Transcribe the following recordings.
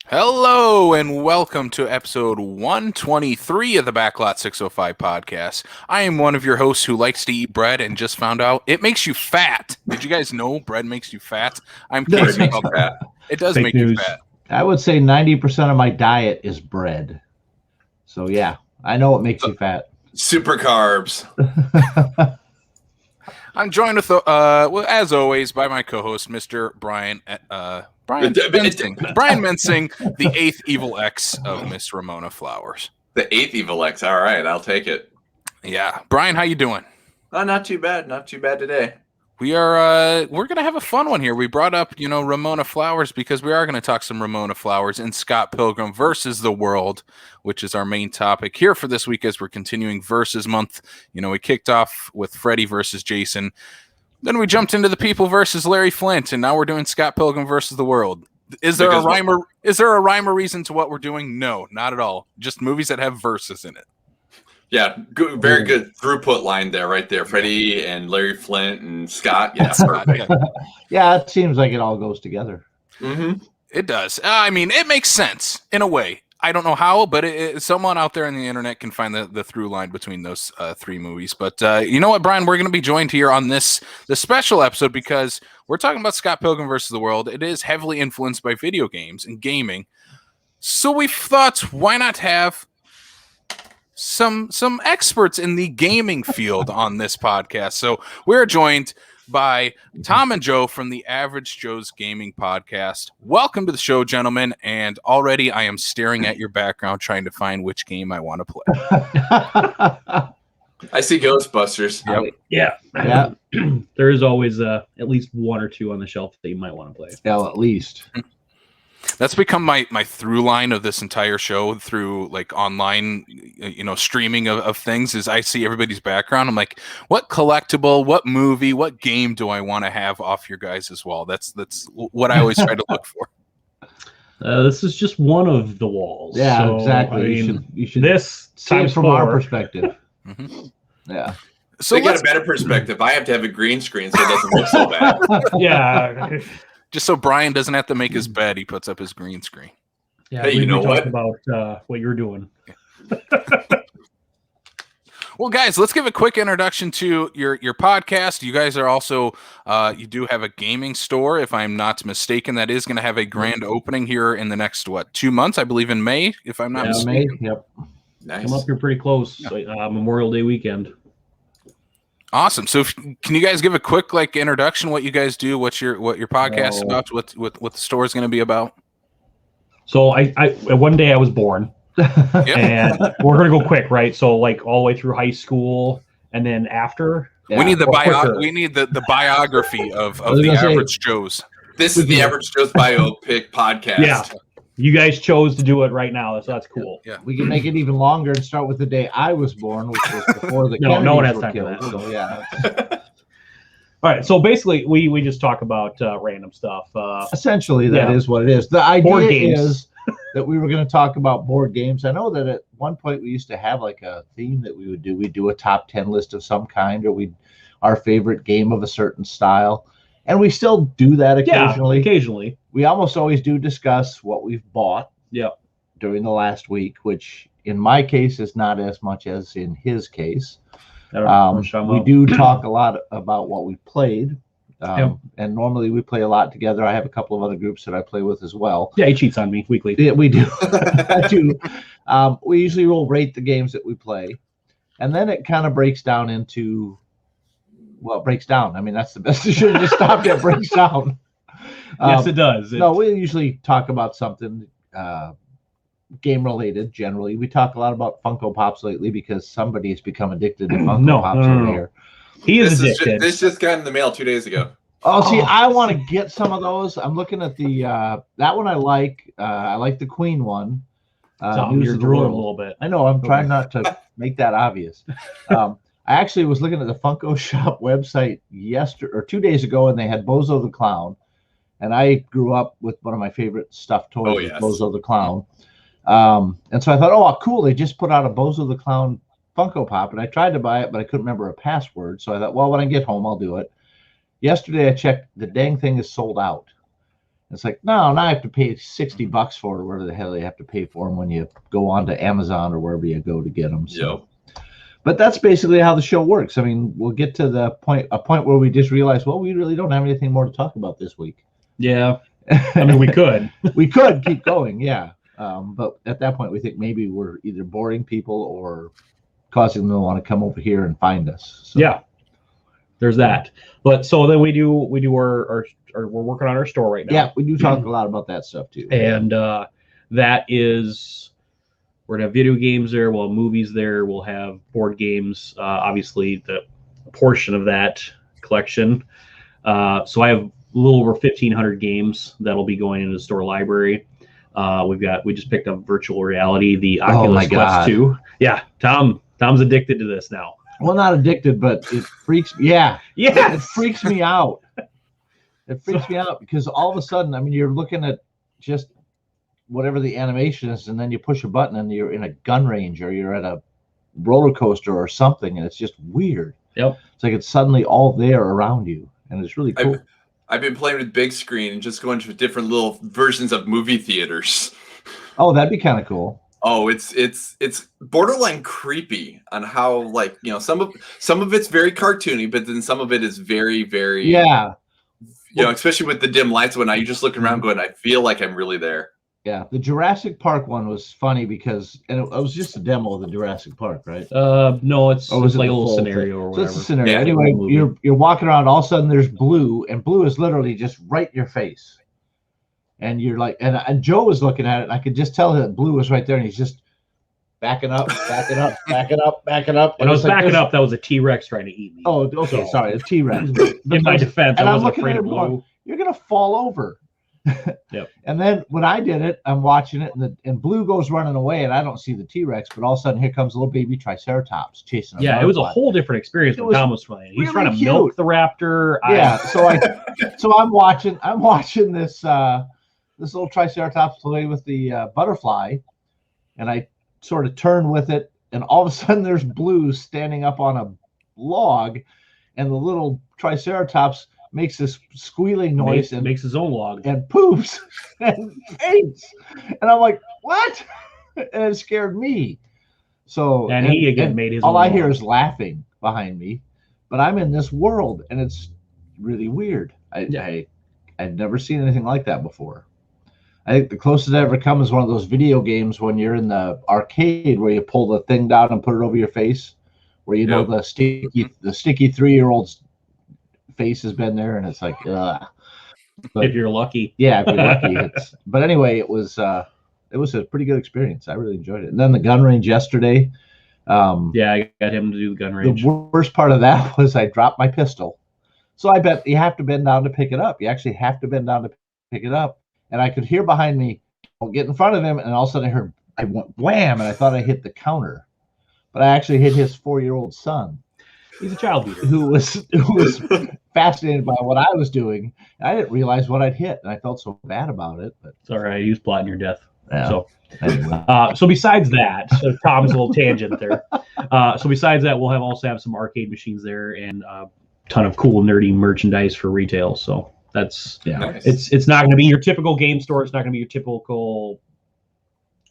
Hello and welcome to episode 123 of the Backlot 605 podcast. I am one of your hosts who likes to eat bread and just found out it makes you fat. Did you guys know bread makes you fat? I'm Does Casey. make you fat. It does Fake make news. you fat. I would say 90% of my diet is bread. So yeah, I know it makes you fat. Super carbs. I'm joined with, as always, by my co-host, Mr. Brian Mensing. Brian Mensing, the eighth evil X of Miss Ramona Flowers. The eighth evil X. All right, I'll take it. Yeah, Brian, how you doing? Not too bad. Not too bad today. We're gonna have a fun one here. We brought up, Ramona Flowers because we are gonna talk some Ramona Flowers in Scott Pilgrim versus the World, which is our main topic here for this week as we're continuing Versus Month. We kicked off with Freddy versus Jason, then we jumped into the People versus Larry Flint, and now we're doing Scott Pilgrim versus the World. Is there a rhyme or reason to what we're doing? No, not at all. Just movies that have verses in it. Yeah, good, very good throughput line there, right there. Freddie and Larry Flint and Scott. Yeah, perfect. Yeah, it seems like it all goes together. Mm-hmm. It does. I mean, it makes sense in a way. I don't know how, but someone out there on the internet can find the through line between those three movies. But you know what, Brian? We're going to be joined here on the special episode because we're talking about Scott Pilgrim versus the World. It is heavily influenced by video games and gaming. So we thought, why not have some experts in the gaming field on this podcast? So we're joined by Tom and Joe from the Average Joe's Gaming Podcast. Welcome to the show, gentlemen. And already I am staring at your background trying to find which game I want to play. I see Ghostbusters. Yep. Yeah. There is always at least one or two on the shelf that you might want to play. Yeah, well, at least. That's become my through line of this entire show through like online, streaming of things is I see everybody's background. I'm like, what collectible, what movie, what game do I want to have off your guys as well? That's what I always try to look for. This is just one of the walls. Yeah, so, exactly. I mean, you should this see it from our perspective. Mm-hmm. Yeah. So they got a better perspective. I have to have a green screen so it doesn't look so bad. Yeah. Just so Brian doesn't have to make his bed, he puts up his green screen. Yeah. Hey, you know what? About what you're doing. Well, guys, let's give a quick introduction to your podcast. You guys are also, you do have a gaming store, if I'm not mistaken, that is going to have a grand opening here in the next, 2 months, I believe in May, if I'm not mistaken. May, yep. Nice. Come up here pretty close. Memorial Day weekend. Awesome. So, can you guys give a quick introduction? What you guys do? What your podcast is about? What the store is going to be about? So I one day I was born, and we're gonna go quick, right? So all the way through high school, and then after. Yeah. We need the biography of the Average Joe's. This is the Average Joe's biopic podcast. Yeah. You guys chose to do it right now, so that's cool. Yeah. We can make it even longer and start with the day I was born, which was before the No one has Kennedys time were for killed. that. So yeah. All right, so basically we just talk about random stuff. Essentially, that is what it is. The Board idea games. is that we were going to talk about board games. I know that at one point we used to have a theme that we would do. We'd do a top 10 list of some kind, or our favorite game of a certain style. And we still do that occasionally. Yeah, occasionally. We almost always do discuss what we've bought during the last week, which in my case is not as much as in his case. We do talk a lot about what we played. And normally we play a lot together. I have a couple of other groups that I play with as well. Yeah, he cheats on me weekly. Yeah, we do. I do. We usually will rate the games that we play. And then it kind of breaks down into, it breaks down. I mean, that's the best. You should have just stopped at breaks down. Yes, it does. No, we usually talk about something game related. Generally, we talk a lot about Funko Pops lately because somebody has become addicted to Funko Pops over here. He is addicted. This just got in the mail 2 days ago. Oh, see, I want to get some of those. I'm looking at the that one. I like the Queen one. You're drooling a little bit. I know. I'm trying not to make that obvious. I actually was looking at the Funko Shop website 2 days ago, and they had Bozo the Clown. And I grew up with one of my favorite stuffed toys, Bozo the Clown. And so I thought, oh, cool. They just put out a Bozo the Clown Funko Pop. And I tried to buy it, but I couldn't remember a password. So I thought, well, when I get home, I'll do it. Yesterday, I checked. The dang thing is sold out. It's like, no, now I have to pay $60 for it, or whatever the hell you have to pay for them when you go on to Amazon or wherever you go to get them. So. Yep. But that's basically how the show works. I mean, we'll get to a point where we just realize, well, we really don't have anything more to talk about this week. Yeah. I mean, we could. We could keep going, yeah. But at that point, we think maybe we're either boring people or causing them to want to come over here and find us. So. Yeah. There's that. But so then we do our we're working on our store right now. Yeah, we do talk a lot about that stuff too. And that is, we're gonna have video games there, we'll have movies there, we'll have board games, obviously the portion of that collection. So I have a little over 1,500 games that'll be going into the store library. We just picked up virtual reality, the Oculus Quest 2. Yeah, Tom's addicted to this now. Well, not addicted, but it freaks me. Yeah. It freaks me out. It freaks me out because all of a sudden, I mean, you're looking at just whatever the animation is, and then you push a button and you're in a gun range or you're at a roller coaster or something, and it's just weird. Yep. It's like it's suddenly all there around you, and it's really cool. I've been playing with big screen and just going to different little versions of movie theaters. Oh, that'd be kind of cool. Oh, it's borderline creepy on how, like, you know, some of it's very cartoony, but then some of it is very, very, you know, especially with the dim lights. When you just looking around going, I feel like I'm really there. Yeah, the Jurassic Park one was funny because, and it was just a demo of the Jurassic Park, right? No, it's like a little scenario or whatever. So it's a scenario. Yeah, anyway, you're walking around, all of a sudden there's blue, and blue is literally just right in your face. And you're like, and Joe was looking at it, and I could just tell that blue was right there, and he's just backing up. And when I was backing up, that was a T-Rex trying to eat me. Oh, okay, sorry, a T-Rex. In my defense, I wasn't afraid of blue. Going, you're gonna fall over. Yep. And then when I did it, I'm watching it, and blue goes running away, and I don't see the T-Rex, but all of a sudden here comes a little baby Triceratops chasing him. Yeah, it was a whole different experience when Tom was playing. He's trying to milk the raptor. Yeah, so I'm watching this little Triceratops play with the butterfly, and I sort of turn with it, and all of a sudden there's blue standing up on a log, and the little Triceratops makes this squealing noise and makes his own log and poops and faints, and I'm like, what? And it scared me. So he again made his all own I hear log. is laughing behind me, but I'm in this world and it's really weird. I'd never seen anything like that before. I think the closest I ever come is one of those video games when you're in the arcade where you pull the thing down and put it over your face, where you know the sticky 3-year-old's face has been there, and it's like, ugh. But, if you're lucky. Yeah, if you're lucky. But anyway, it was a pretty good experience. I really enjoyed it. And then the gun range yesterday. I got him to do the gun range. The worst part of that was I dropped my pistol. So I bet you have to bend down to pick it up. You actually have to bend down to pick it up. And I could hear behind me, I'll get in front of him, and all of a sudden I went wham, and I thought I hit the counter. But I actually hit his 4-year-old son. He's a child beater who was fascinated by what I was doing. I didn't realize what I'd hit, and I felt so bad about it. But it's all right. He was plotting your death. Yeah. So, anyway. So besides that, Tom's a little tangent there. So besides that, we'll also have some arcade machines there and a ton of cool nerdy merchandise for retail. So that's nice. It's not going to be your typical game store. It's not going to be your typical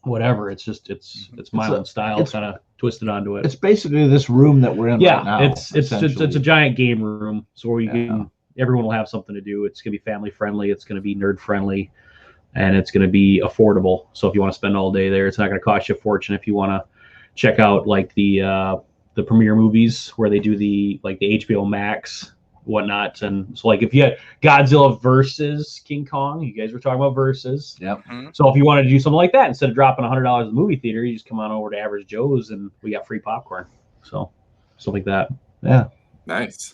whatever. It's just it's my own style, kind of twisted onto it. It's basically this room that we're in right now. It's a giant game room, so where you can everyone will have something to do. It's gonna be family friendly. It's gonna be nerd friendly, and it's gonna be affordable. So if you want to spend all day there, it's not gonna cost you a fortune. If you want to check out like the premiere movies where they do the HBO Max whatnot, and so like if you had Godzilla versus King Kong, you guys were talking about versus. Yep. So if you wanted to do something like that, instead of dropping $100 at the movie theater, you just come on over to Average Joe's and we got free popcorn. So something like that. Yeah. Nice.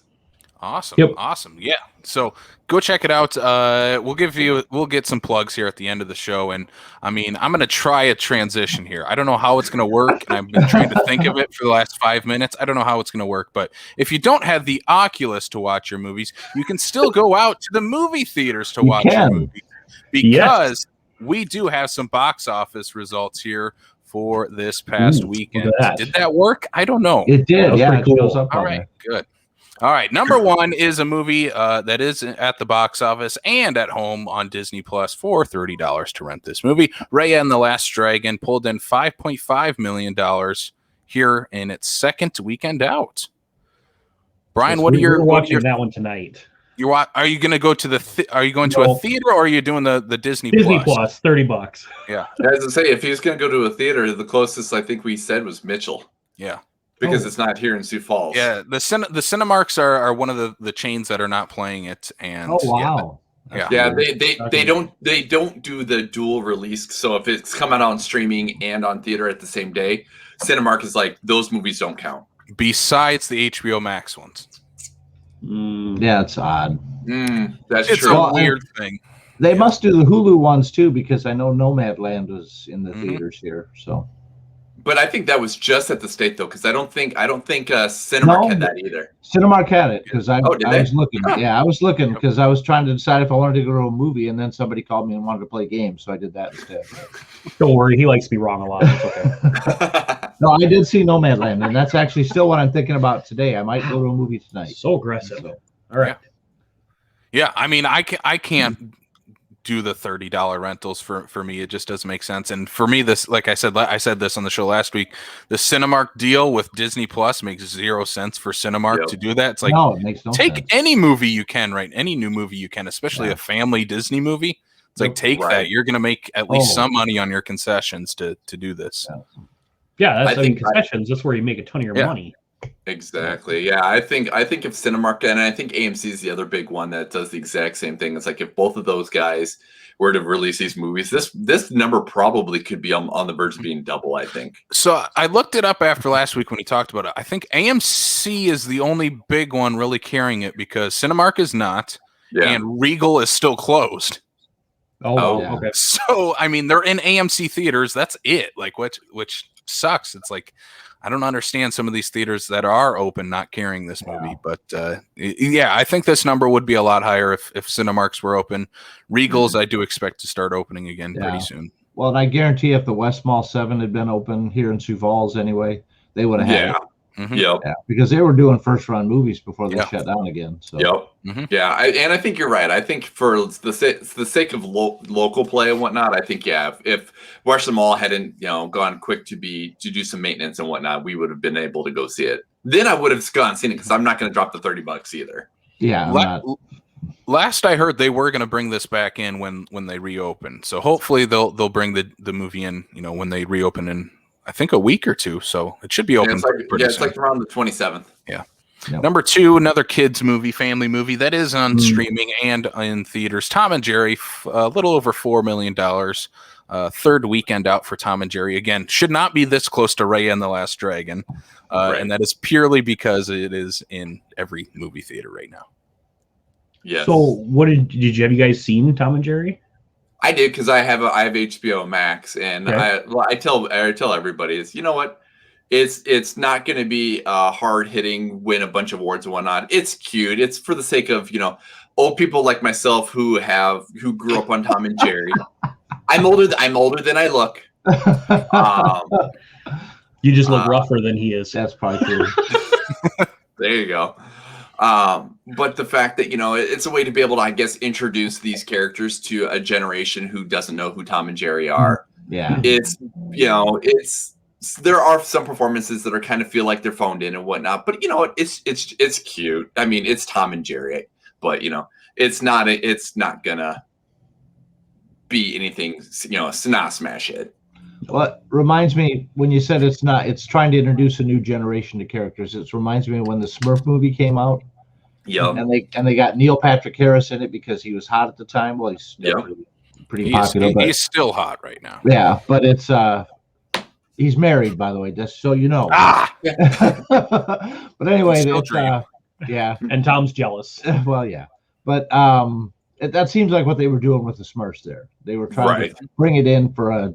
Awesome. Yep. Awesome. Yeah. So go check it out. We'll get some plugs here at the end of the show. And I mean, I'm going to try a transition here. I don't know how it's going to work. And I've been trying to think of it for the last 5 minutes. I don't know how it's going to work, but if you don't have the Oculus to watch your movies, you can still go out to the movie theaters to watch your movies, because we do have some box office results here for this past weekend. Did that work? I don't know. It did. That was yeah. pretty cool. It shows up All on right. there. Good. All right, number one is a movie that is at the box office and at home on Disney Plus for $30 to rent this movie. Raya and the Last Dragon pulled in $5.5 million here in its second weekend out. Brian, We're watching that one tonight. Are you going to go to a theater, or are you doing the Disney Plus? $30. Yeah. As I say, if he's going to go to a theater, the closest I think we said was Mitchell. Yeah. Because it's not here in Sioux Falls. Yeah, the Cinemarks are one of the chains that are not playing it. And wow. They don't do the dual release. So if it's coming out on streaming and on theater at the same day, Cinemark is like, those movies don't count. Besides the HBO Max ones. Yeah, it's odd. That's it's true. A weird thing. They must do the Hulu ones too, because I know Nomadland was in the theaters here. So, but I think that was just at the state though, because I don't think Cinemark had that either. Cinemark had it because I was looking. Huh. Yeah, I was looking because I was trying to decide if I wanted to go to a movie, and then somebody called me and wanted to play games, so I did that instead. Don't worry, he likes to be wrong a lot. It's okay. No, I did see Nomadland, and that's actually still what I'm thinking about today. I might go to a movie tonight. So aggressive. So, all right. Yeah, I mean, I can't do the $30 rentals for me. It just doesn't make sense. And for me, this, like I said this on the show last week, the Cinemark deal with Disney Plus makes 0 sense for Cinemark to do that. It's like, no, it makes no take sense. any movie you can, right? Any new movie you can, especially a family Disney movie. It's like, take that. You're going to make at least some money on your concessions to do this. Yeah, that's concessions. That's where you make a ton of your money. Exactly. Yeah, I think if Cinemark, and I think AMC is the other big one that does the exact same thing. It's like if both of those guys were to release these movies, this number probably could be on the verge of being double, I think. So I looked it up after last week when he talked about it. I think AMC is the only big one really carrying it because Cinemark is not, and Regal is still closed. Okay. So I mean, they're in AMC theaters. That's it. Like which sucks. It's like, I don't understand some of these theaters that are open not carrying this movie, but I think this number would be a lot higher if Cinemarks were open. Regals, I do expect to start opening again pretty soon. Well, and I guarantee if the West Mall 7 had been open here in Sioux Falls anyway, they would have had it. Mm-hmm. Yeah, because they were doing first run movies before they shut down again. So. Yeah, I think you're right. I think for the sake of local play and whatnot, I think if Western Mall hadn't gone quick to do some maintenance and whatnot, we would have been able to go see it. Then I would have gone and seen it because I'm not going to drop the $30 either. Yeah. Last I heard, they were going to bring this back in when they reopen. So hopefully they'll bring the movie in when they reopen in, I think, a week or two. So it should be open. It's like around the 27th. Yeah. Yep. Number 2, another kids movie, family movie that is on streaming and in theaters. Tom and Jerry, a little over $4 million. Third weekend out for Tom and Jerry. Again, should not be this close to Raya and the Last Dragon. And that is purely because it is in every movie theater right now. Yes. So what have you guys seen Tom and Jerry? I did because I have HBO Max, and I tell everybody is, you know what, it's not going to be hard hitting, win a bunch of awards and whatnot. It's cute. It's for the sake of old people like myself who grew up on Tom and Jerry. I'm older than I look. You just look rougher than he is. That's probably true. There you go. But the fact that, it's a way to be able to, I guess, introduce these characters to a generation who doesn't know who Tom and Jerry are. Yeah. There are some performances that are kind of feel like they're phoned in and whatnot, but it's cute. I mean, it's Tom and Jerry, but it's not gonna be anything, it's not smash it. Well, it reminds me when you said it's trying to introduce a new generation to characters. It reminds me of when the Smurf movie came out. Yeah. And they got Neil Patrick Harris in it because he was hot at the time. Well, he's pretty popular. But he's still hot right now. Yeah, but it's he's married, by the way, just so you know. But anyway, And Tom's jealous. Well, yeah. But that seems like what they were doing with the Smurfs there. They were trying to bring it in for a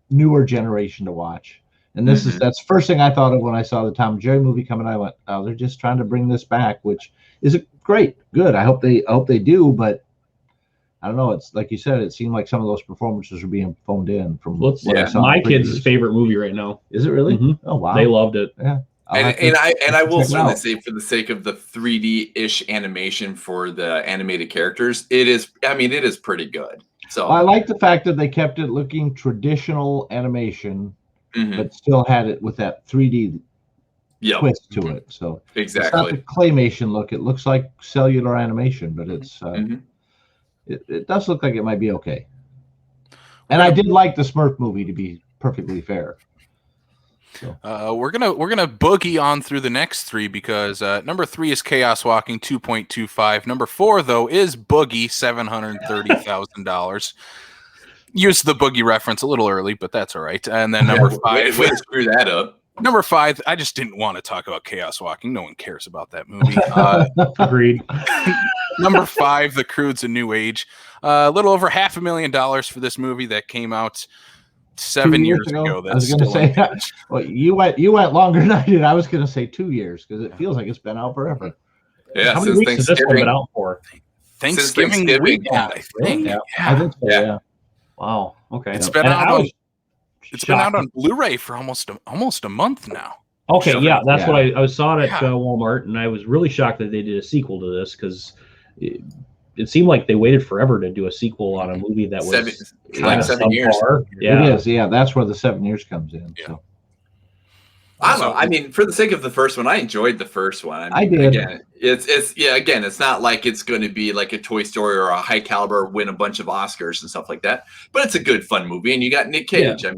newer generation to watch. And that's the first thing I thought of when I saw the Tom and Jerry movie coming. I went, oh, they're just trying to bring this back, which is good. I hope they do, but I don't know. It's like you said, it seemed like some of those performances were being phoned in from my kids' favorite movie right now. Is it really? Mm-hmm. Oh, wow. They loved it. Yeah. I will check it certainly out. say, for the sake of the 3D-ish animation for the animated characters, it is pretty good. So I like the fact that they kept it looking traditional animation, but still had it with that 3D twist to it. So exactly, it's not the claymation look. It looks like cellular animation, but it's it does look like it might be okay. And I did like the Smurf movie, to be perfectly fair. So. We're gonna boogie on through the next three because number 3 is Chaos Walking, 2.25. Number 4 though is Boogie, $730,000. Used the Boogie reference a little early, but that's all right. And then number 5, way to screw that up. Number 5, I just didn't want to talk about Chaos Walking. No one cares about that movie. Agreed. Number 5, The Croods: A New Age. A little over $500,000 for this movie that came out 7 years ago. I was going to say, well, you went longer than I did. I was going to say 2 years because it feels like it's been out forever. Yeah, how many weeks has this one been out for? Thanksgiving weekend, I think. Yeah. I think so, yeah. Wow. Okay. It's been out. It's been out on Blu-ray for almost a month now. Okay, yeah, that's what I saw it at Walmart, and I was really shocked that they did a sequel to this because it seemed like they waited forever to do a sequel on a movie that was 7 years. Yeah. It is. Yeah, that's where the 7 years comes in. Yeah. So. I don't know. I mean, for the sake of the first one, I enjoyed the first one. I did. Again, it's not like it's going to be like a Toy Story or a High Caliber, win a bunch of Oscars and stuff like that. But it's a good, fun movie, and you got Nick Cage. Yeah.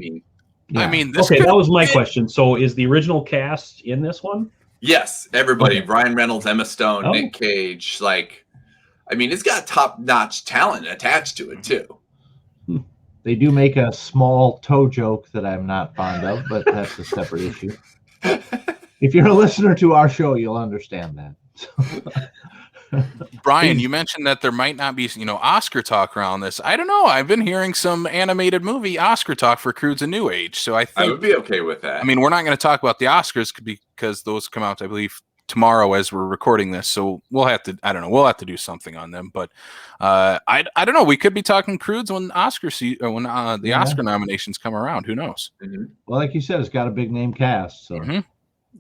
This that was my question. So, is the original cast in this one? Yes, everybody. Okay. Ryan Reynolds, Emma Stone, Nick Cage. It's got top-notch talent attached to it too. They do make a small toe joke that I'm not fond of, but that's a separate issue. If you're a listener to our show, you'll understand that. Brian, you mentioned that there might not be, Oscar talk around this. I don't know. I've been hearing some animated movie Oscar talk for Croods: A New Age, so I think I would be okay with that. I mean, we're not going to talk about the Oscars because those come out, I believe, tomorrow as we're recording this. So we'll have to, I don't know, we'll have to do something on them. But I don't know. We could be talking Croods when the Oscar nominations come around. Who knows? Mm-hmm. Well, like you said, it's got a big name cast. So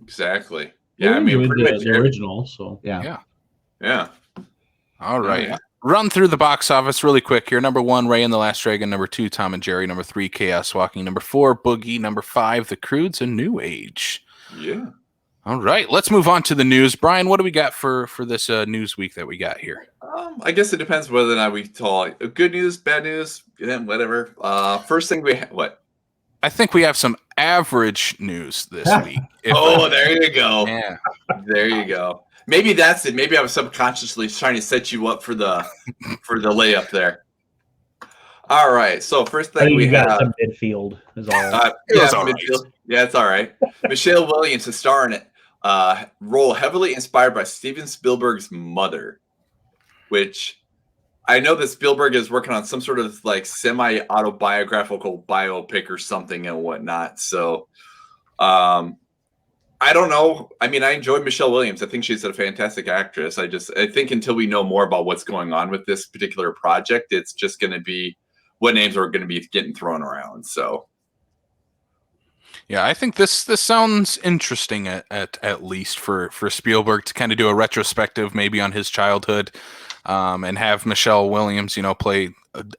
exactly. Yeah, the original. So yeah. All right. Run through the box office really quick here. Number 1, Ray and the Last Dragon. Number 2, Tom and Jerry. Number 3, Chaos Walking. Number 4, Boogie. Number 5, The Croods: A New Age. Yeah. All right, let's move on to the news. Brian, what do we got for this news week that we got here? I guess it depends whether or not we talk good news, bad news, whatever. First thing we what? I think we have some average news this week. There you go. Yeah. There you go. Maybe that's it. Maybe I was subconsciously trying to set you up for the layup there. All right. So first thing we got some midfield is all. Midfield. Yeah, it's all right. Michelle Williams is starring it. Role heavily inspired by Steven Spielberg's mother, which I know that Spielberg is working on some sort of semi-autobiographical biopic or something and whatnot. So I don't know. I mean, I enjoyed Michelle Williams. I think she's a fantastic actress. I think until we know more about what's going on with this particular project, it's just going to be what names are going to be getting thrown around. So. Yeah, I think this sounds interesting at least for Spielberg to kind of do a retrospective maybe on his childhood, and have Michelle Williams, play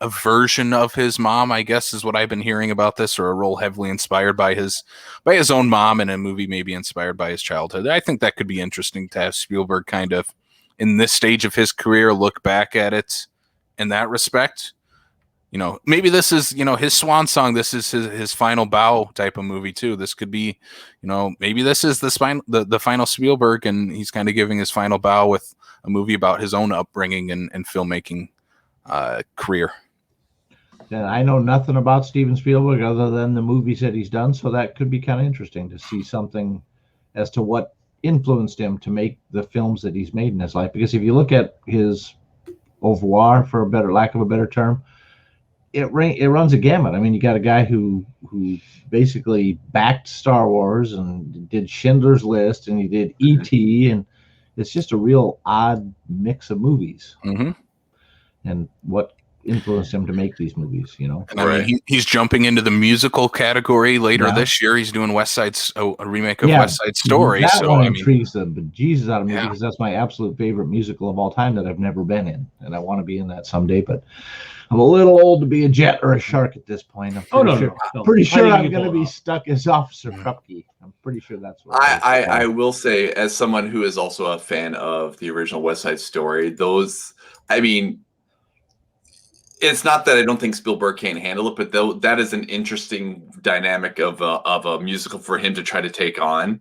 a version of his mom, I guess is what I've been hearing about this, or a role heavily inspired by his own mom in a movie maybe inspired by his childhood. I think that could be interesting to have Spielberg kind of in this stage of his career look back at it in that respect. Maybe this is, his swan song. This is his final bow type of movie too. This could be, maybe this is the final Spielberg, and he's kind of giving his final bow with a movie about his own upbringing and filmmaking career. Yeah, I know nothing about Steven Spielberg other than the movies that he's done, so that could be kind of interesting to see something as to what influenced him to make the films that he's made in his life. Because if you look at his oeuvre, for lack of a better term, it runs a gamut. I mean, you got a guy who basically backed Star Wars and did Schindler's List, and he did E.T., and it's just a real odd mix of movies. Mm-hmm. And what influenced him to make these movies, you know. And I mean, he's jumping into the musical category later this year. He's doing a remake of West Side Story. That so one I mean, intrigues the bejesus out of me because that's my absolute favorite musical of all time that I've never been in, and I want to be in that someday. But I'm a little old to be a jet or a shark at this point. I'm pretty sure I'm going to be stuck as Officer Krupke. I'm pretty sure that's what I will say, as someone who is also a fan of the original West Side Story, I mean, it's not that I don't think Spielberg can handle it, but that is an interesting dynamic of a musical for him to try to take on.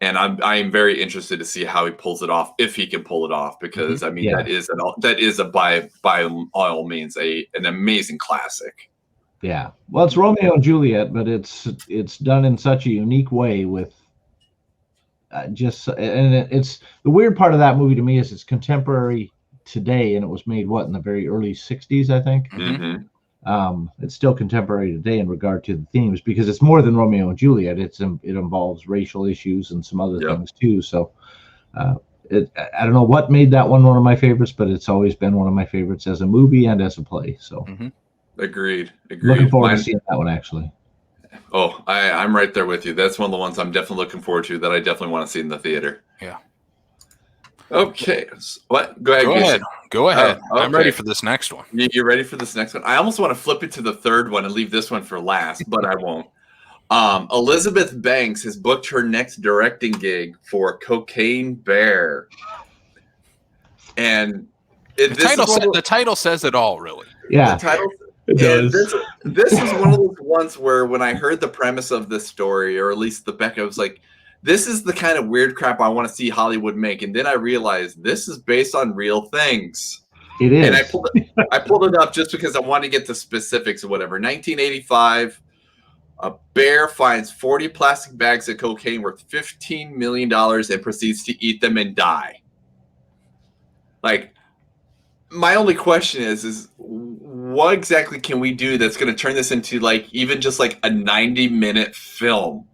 And I'm very interested to see how he pulls it off, if he can pull it off, because I mean that is by all means an amazing classic. Yeah, well, it's Romeo and Juliet, but it's done in such a unique way with it's the weird part of that movie to me is it's contemporary today, and it was made in the very early 60s, I think. It's still contemporary today in regard to the themes because it's more than Romeo and Juliet. It involves racial issues and some other things too. So I don't know what made that one of my favorites, but it's always been one of my favorites as a movie and as a play. So agreed. Looking forward to seeing that one actually. Oh, I'm right there with you. That's one of the ones I'm definitely looking forward to that I definitely want to see in the theater. Yeah. Okay. What? Go ahead. Go ahead. Oh, okay. I'm ready for this next one. You're ready for this next one? I almost want to flip it to the third one and leave this one for last, but I won't. Elizabeth Banks has booked her next directing gig for Cocaine Bear. And the title says it all, really. Yeah. The title it does. This is one of those ones where when I heard the premise of this story, or at least the back, I was like, this is the kind of weird crap I want to see Hollywood make. And then I realized this is based on real things. It is. And I pulled it up just because I wanted to get the specifics or whatever. 1985, a bear finds 40 plastic bags of cocaine worth $15 million and proceeds to eat them and die. Like, my only question is what exactly can we do that's going to turn this into even just a 90-minute film?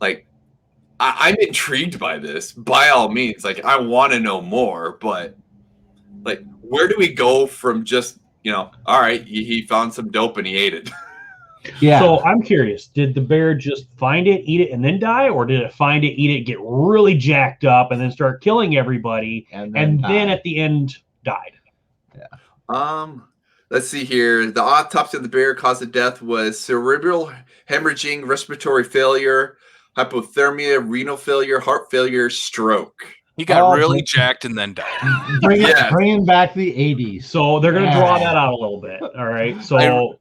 Like, I'm intrigued by this, by all means. I want to know more, but where do we go from just, all right, he found some dope and he ate it? Yeah. So I'm curious, did the bear just find it, eat it, and then die? Or did it find it, eat it, get really jacked up, and then start killing everybody, and then at the end died? Yeah. Let's see here. The autopsy of the bear cause of death was cerebral hemorrhaging, respiratory failure, hypothermia, renal failure, heart failure, stroke. He got really jacked and then died. Bringing back the 80s. So they're going to draw that out a little bit. All right. So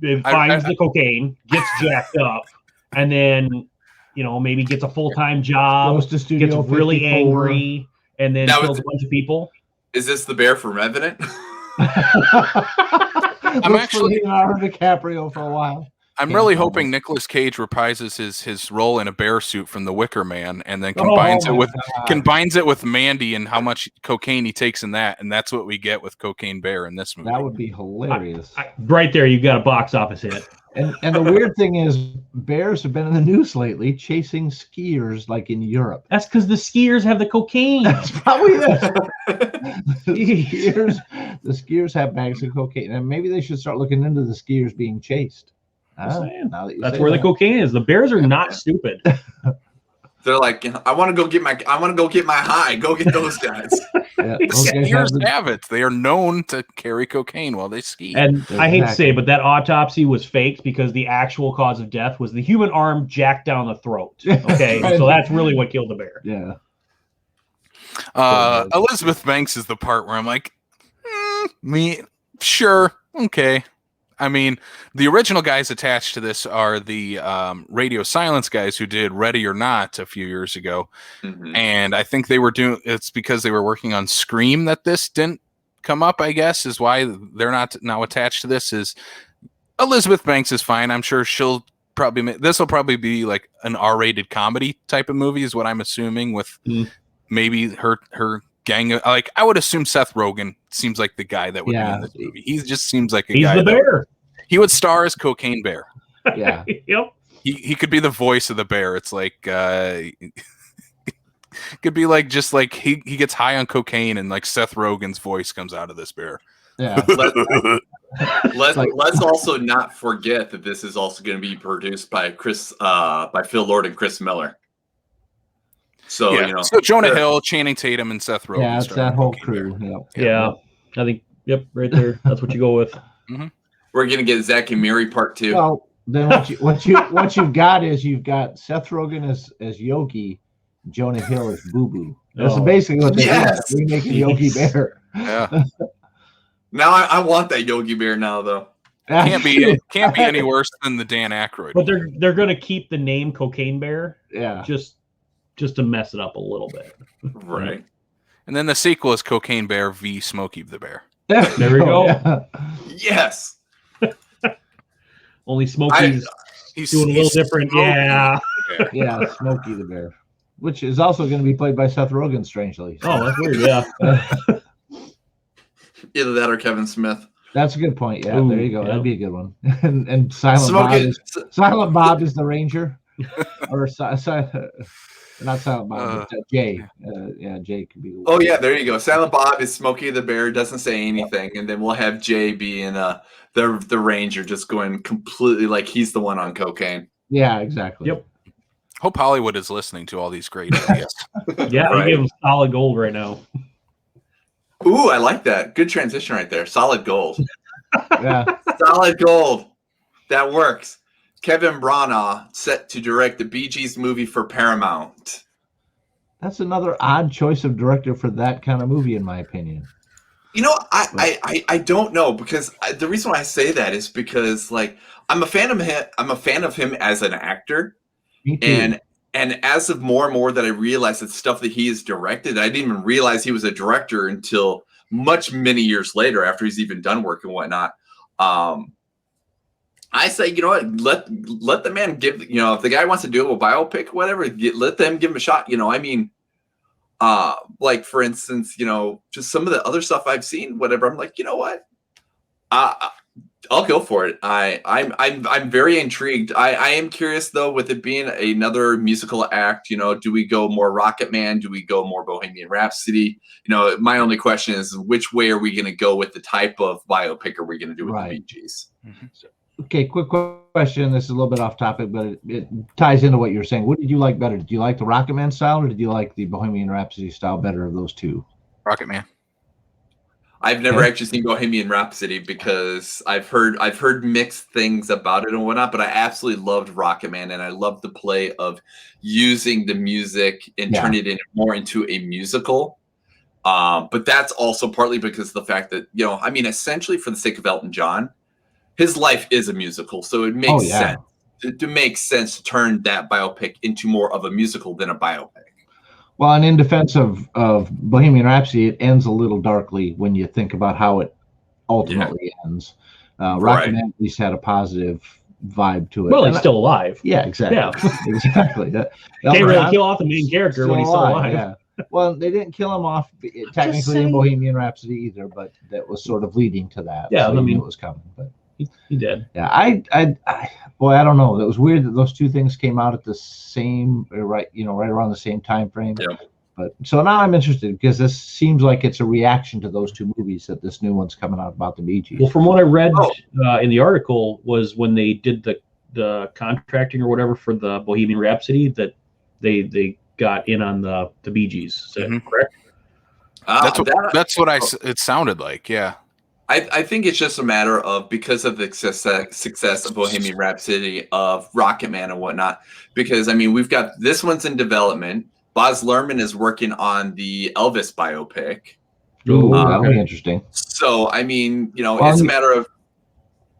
it finds the cocaine, gets jacked up, and then, maybe gets a full-time job, goes to Studio gets really angry, and then kills a bunch of people. Is this the bear from Revenant? I'm actually Leonardo DiCaprio for a while. I'm really hoping Nicolas Cage reprises his role in a bear suit from The Wicker Man, and then combines it with Mandy and how much cocaine he takes in that, and that's what we get with Cocaine Bear in this movie. That would be hilarious. Right there, you've got a box office hit. And the weird thing is, bears have been in the news lately chasing skiers in Europe. That's because the skiers have the cocaine. That's probably it. The skiers have bags of cocaine, and maybe they should start looking into the skiers being chased. That's where the cocaine is. The bears are not stupid. They're like, I want to go get my high. Go get those guys. Skiers have it. They are known to carry cocaine while they ski. And I hate to say it, but that autopsy was faked because the actual cause of death was the human arm jacked down the throat. Okay, so that's really what killed the bear. Yeah. Elizabeth Banks is the part where I'm like, sure, okay. I mean, the original guys attached to this are the Radio Silence guys who did Ready or Not a few years ago. Mm-hmm. And I think it's because they were working on Scream that this didn't come up, I guess, is why they're not now attached to this. Is Elizabeth Banks is fine. I'm sure this will probably be an R-rated comedy type of movie is what I'm assuming with maybe her gang. I would assume Seth Rogen seems like the guy that would be in this movie. He just seems like he's the bear. He would star as Cocaine Bear. Yeah. Yep. He could be the voice of the bear. It's could be he gets high on cocaine and Seth Rogen's voice comes out of this bear. Yeah. Let's also not forget that this is also going to be produced by Phil Lord and Chris Miller. So so Jonah Hill, Channing Tatum, and Seth Rogen. Yeah, it's that whole crew. Yeah, I think right there. That's what you go with. Mm-hmm. We're gonna get Zach and Miri Part 2. Well, then what you've got is you've got Seth Rogen as Yogi, Jonah Hill as Boo Boo. That's basically what they're doing. We're making Yogi Bear. Yeah. Now I want that Yogi Bear now though. Can't be any worse than the Dan Aykroyd. But they're gonna keep the name Cocaine Bear. Yeah. Just to mess it up a little bit. Right. And then the sequel is Cocaine Bear v Smokey the Bear. There we go. Yeah. Yes. Only Smokey's doing a little different. Yeah. Yeah, Smokey the Bear. Which is also going to be played by Seth Rogen, strangely. Oh, that's weird, yeah. Either that or Kevin Smith. That's a good point. Yeah, there you go. Yeah. That'd be a good one. And Silent Bob is the Ranger. Or not Silent Bob, but Jay. Jay could be. Oh yeah, there you go. Silent Bob is Smokey the Bear, doesn't say anything, and then we'll have Jay being the Ranger, just going completely like he's the one on cocaine. Yeah, exactly. Yep. Hope Hollywood is listening to all these great ideas. Yeah, Right. you gave him solid gold right now. Ooh, I like that. Good transition right there. Solid gold. Yeah. Solid gold. That works. Kevin Branagh set to direct the Bee Gees movie for Paramount. That's another odd choice of director for that kind of movie, in my opinion. You know, I don't know, because the reason why I say that is because like I'm a fan of him. I'm a fan of him as an actor, Me too. and as of more and more that I realize it's stuff that he has directed, I didn't even realize he was a director until many years later, after he's even done work and whatnot. I say, you know what, let the man give, if the guy wants to do a biopic, whatever, let them give him a shot. I mean, like for instance, just some of the other stuff I've seen, whatever, I'm like, you know what, I'll go for it. I'm very intrigued. I am curious though, with it being another musical act, do we go more Rocket Man? Do we go more Bohemian Rhapsody? My only question is, which way are we going to go with the type of biopic are we going to do with the Bee Gees? Mm-hmm. Okay, quick question. This is a little bit off topic, but it ties into what you're saying. What did you like better? Did you like the Rocket Man style, or did you like the Bohemian Rhapsody style better of those two? Rocket Man. I've never actually seen Bohemian Rhapsody because I've heard mixed things about it and whatnot, but I absolutely loved Rocket Man, and I loved the play of using the music and turning it more into a musical. But that's also partly because of the fact that, essentially for the sake of Elton John, his life is a musical, so it makes sense. It makes sense to turn that biopic into more of a musical than a biopic. Well, and in defense of Bohemian Rhapsody, it ends a little darkly when you think about how it ultimately ends. Rocket Man at least had a positive vibe to it. Well, he's still alive. Yeah, exactly. Yeah. Exactly. Can't really kill off the main character when he's still alive. Yeah. Well, they didn't kill him off technically in Bohemian Rhapsody either, but that was sort of leading to that. Yeah, so I mean, it was coming, but he did. Yeah, I don't know. It was weird that those two things came out at the same right around the same time frame. Yeah. But so now I'm interested because this seems like it's a reaction to those two movies that this new one's coming out about the Bee Gees. Well, from what I read in the article was when they did the contracting or whatever for the Bohemian Rhapsody, that they got in on the Bee Gees. Is that correct? That's what it sounded like. Yeah. I think it's just a matter of, because of the success of Bohemian Rhapsody, of Rocket Man and whatnot, because we've got this one's in development. Baz Luhrmann is working on the Elvis biopic. Ooh, that'll be interesting. So it's a matter of,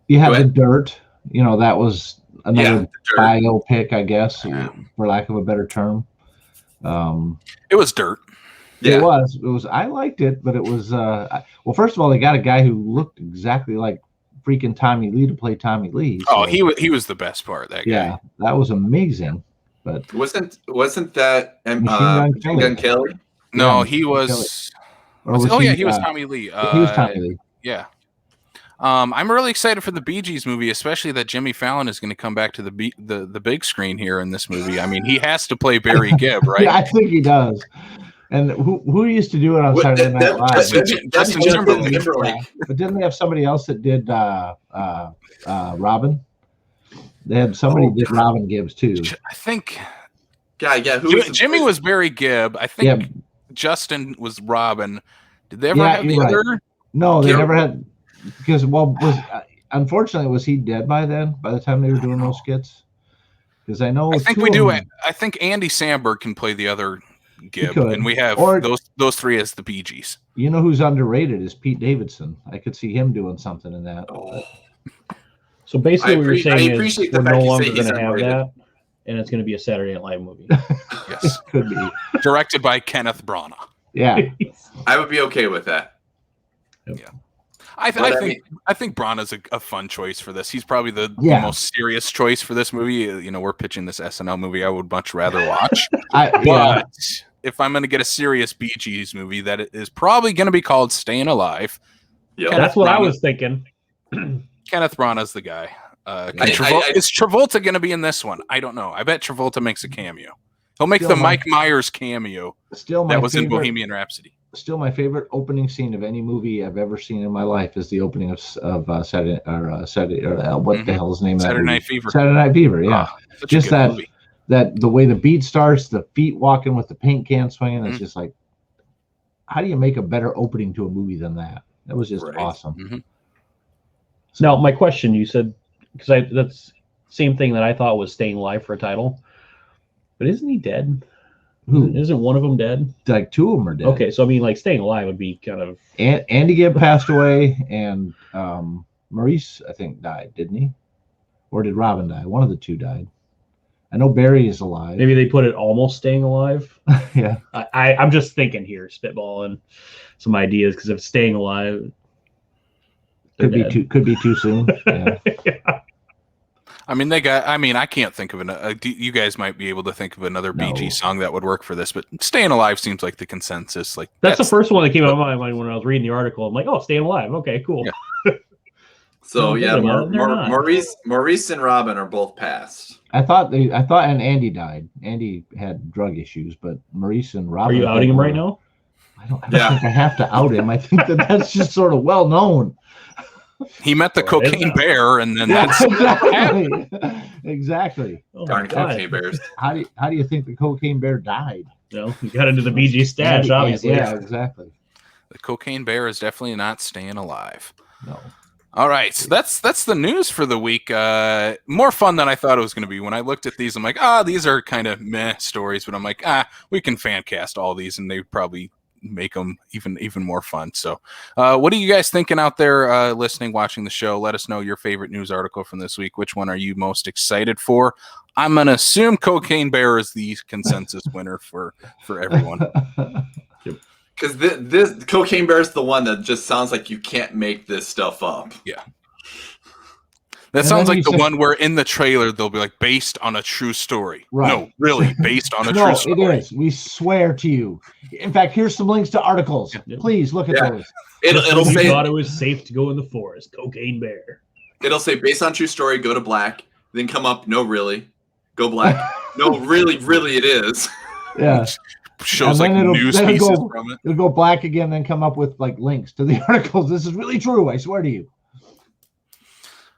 you have The Dirt. That was another biopic, I guess, for lack of a better term. It was Dirt. Yeah. It was. I liked it, but it was. Well, first of all, they got a guy who looked exactly like freaking Tommy Lee to play Tommy Lee. So, oh, he was the best part. That guy. Yeah, that was amazing. But wasn't that Machine Gun Kelly? No, he was. He was Tommy Lee. He was Tommy Lee. Yeah. I'm really excited for the Bee Gees movie, especially that Jimmy Fallon is going to come back to the big screen here in this movie. He has to play Barry Gibb, right? Yeah, I think he does. And who used to do it on Saturday Night Live? Justin Timberlake. Yeah. But didn't they have somebody else that did Robin? They had somebody did Robin Gibbs too. I think. Yeah. Jimmy was Barry Gibb. I think Justin was Robin. Did they ever have the other? Right. No, they never had. Because unfortunately, was he dead by then? By the time they were doing those skits? Because I know. I think we do. I think Andy Samberg can play the other Gibb, and we have those three as the Bee Gees. You know who's underrated is Pete Davidson. I could see him doing something in that. Oh. So basically, what you're saying is we're no longer going to have underrated. that, and it's going to be a Saturday Night Live movie. Yes, could be directed by Kenneth Branagh. Yeah, I would be okay with that. Yeah, I think Branagh's a fun choice for this. He's probably the most serious choice for this movie. You know, we're pitching this SNL movie I would much rather watch. But if I'm going to get a serious Bee Gees movie, that is probably going to be called Staying Alive. Yeah, that's what I was thinking. Kenneth Branagh's the guy. Is Travolta going to be in this one? I don't know. I bet Travolta makes a cameo. He'll make the Mike Myers cameo that was in Bohemian Rhapsody. Still, my favorite opening scene of any movie I've ever seen in my life is the opening of Saturday what the hell is the name of that Saturday movie? Night Fever. Saturday Night Fever, yeah. Just that the way the beat starts, the feet walking with the paint can swinging, it's just like, how do you make a better opening to a movie than that? That was just awesome. Mm-hmm. Now, my question, you said, because that's the same thing that I thought was Staying Alive for a title, but isn't he dead? Who? Isn't one of them dead? Like two of them are dead. Okay, so I mean, like Staying Alive would be kind of. Andy Gibb passed away, and Maurice, I think, died, didn't he? Or did Robin die? One of the two died. I know Barry is alive. Maybe they put it almost Staying Alive. Yeah. I'm just thinking here, spitballing some ideas, because if Staying Alive. Could be too soon. Yeah. I mean, I can't think of you guys might be able to think of another Bee Gees song that would work for this, but Staying Alive seems like the consensus. Like that's the first one that came out of my mind when I was reading the article. I'm like, oh, Staying Alive. Okay, cool. Yeah. So Maurice and Robin are both passed. I thought and Andy died. Andy had drug issues, but Maurice and Robin. Are you outing him right now? I don't think I have to out him. I think that's just sort of well known. He met the cocaine bear, and then that's exactly. Oh, darn cocaine bears! How do you think the cocaine bear died? No, he got into the Bee Gees stash, obviously. Yeah, exactly. The cocaine bear is definitely not staying alive. No. All right, so that's the news for the week. More fun than I thought it was going to be. When I looked at these, I'm like, these are kind of meh stories, but I'm like, we can fan cast all these, and they probably make them even more fun. So what are you guys thinking out there listening, watching the show? Let us know your favorite news article from this week. Which one are you most excited for? I'm gonna assume Cocaine Bear is the consensus winner for everyone, because this Cocaine Bear is the one that just sounds like you can't make this stuff up. Yeah, that sounds like the one where in the trailer they'll be like, based on a true story. Right. No, really, based on a true story. It is. We swear to you. In fact, here's some links to articles. Yeah. Please look at those. It'll say thought it was safe to go in the forest. Cocaine Bear. It'll say based on true story. Go to black. Then come up. No, really. Go black. No, really it is. Yeah. Shows like news pieces from it. It'll go black again, then come up with like links to the articles. This is really true. I swear to you.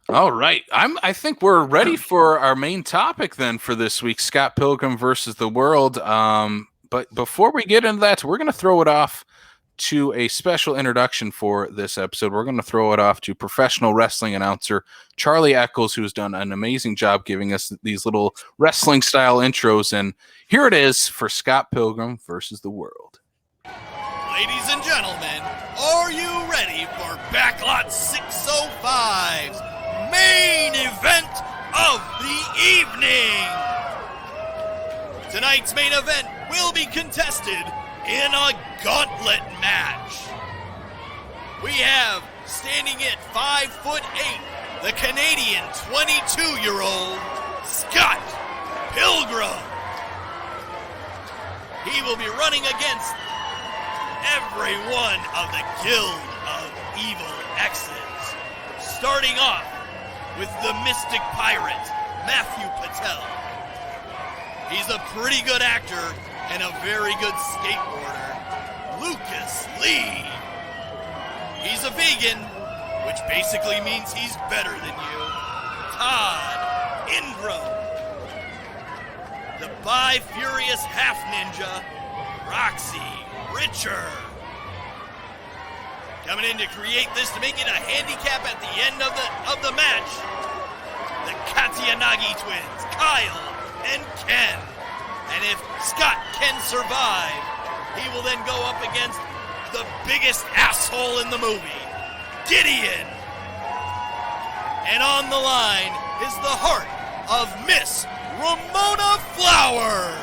All right. I think we're ready for our main topic then for this week, Scott Pilgrim versus the World. But before we get into that, we're going to throw it off to a special introduction for this episode. We're going to throw it off to professional wrestling announcer Charlie Eccles, who's done an amazing job giving us these little wrestling style intros. And here it is for Scott Pilgrim versus the World. Ladies and gentlemen, are you ready for Backlot 605's main event of the evening? Tonight's main event will be contested in a gauntlet match. We have, standing at 5'8", the Canadian 22-year-old Scott Pilgrim. He will be running against every one of the Guild of Evil Exes, starting off with the Mystic Pirate, Matthew Patel. He's a pretty good actor and a very good skateboarder. Lucas Lee. He's a vegan, which basically means he's better than you. Todd Ingram. The bi-furious half-ninja, Roxy Richer. Coming in to create this to make it a handicap at the end of the match, the Katiyanagi twins, Kyle and Ken. And if Scott can survive, he will then go up against the biggest asshole in the movie, Gideon. And on the line is the heart of Miss Ramona Flowers.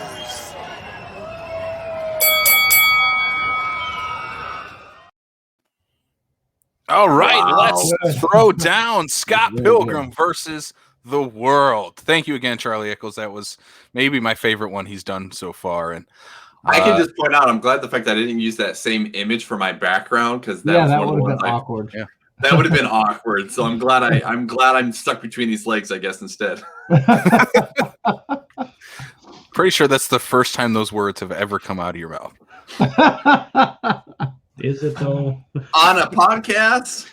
All right, let's throw down Scott Pilgrim versus the World. Thank you again, Charlie Eccles. That was maybe my favorite one he's done so far. And I can just point out, I'm glad the fact that I didn't use that same image for my background, because that would have been awkward. Yeah. That would have been awkward. So I'm glad I'm stuck between these legs, I guess, instead. Pretty sure that's the first time those words have ever come out of your mouth. Is it though? On a podcast?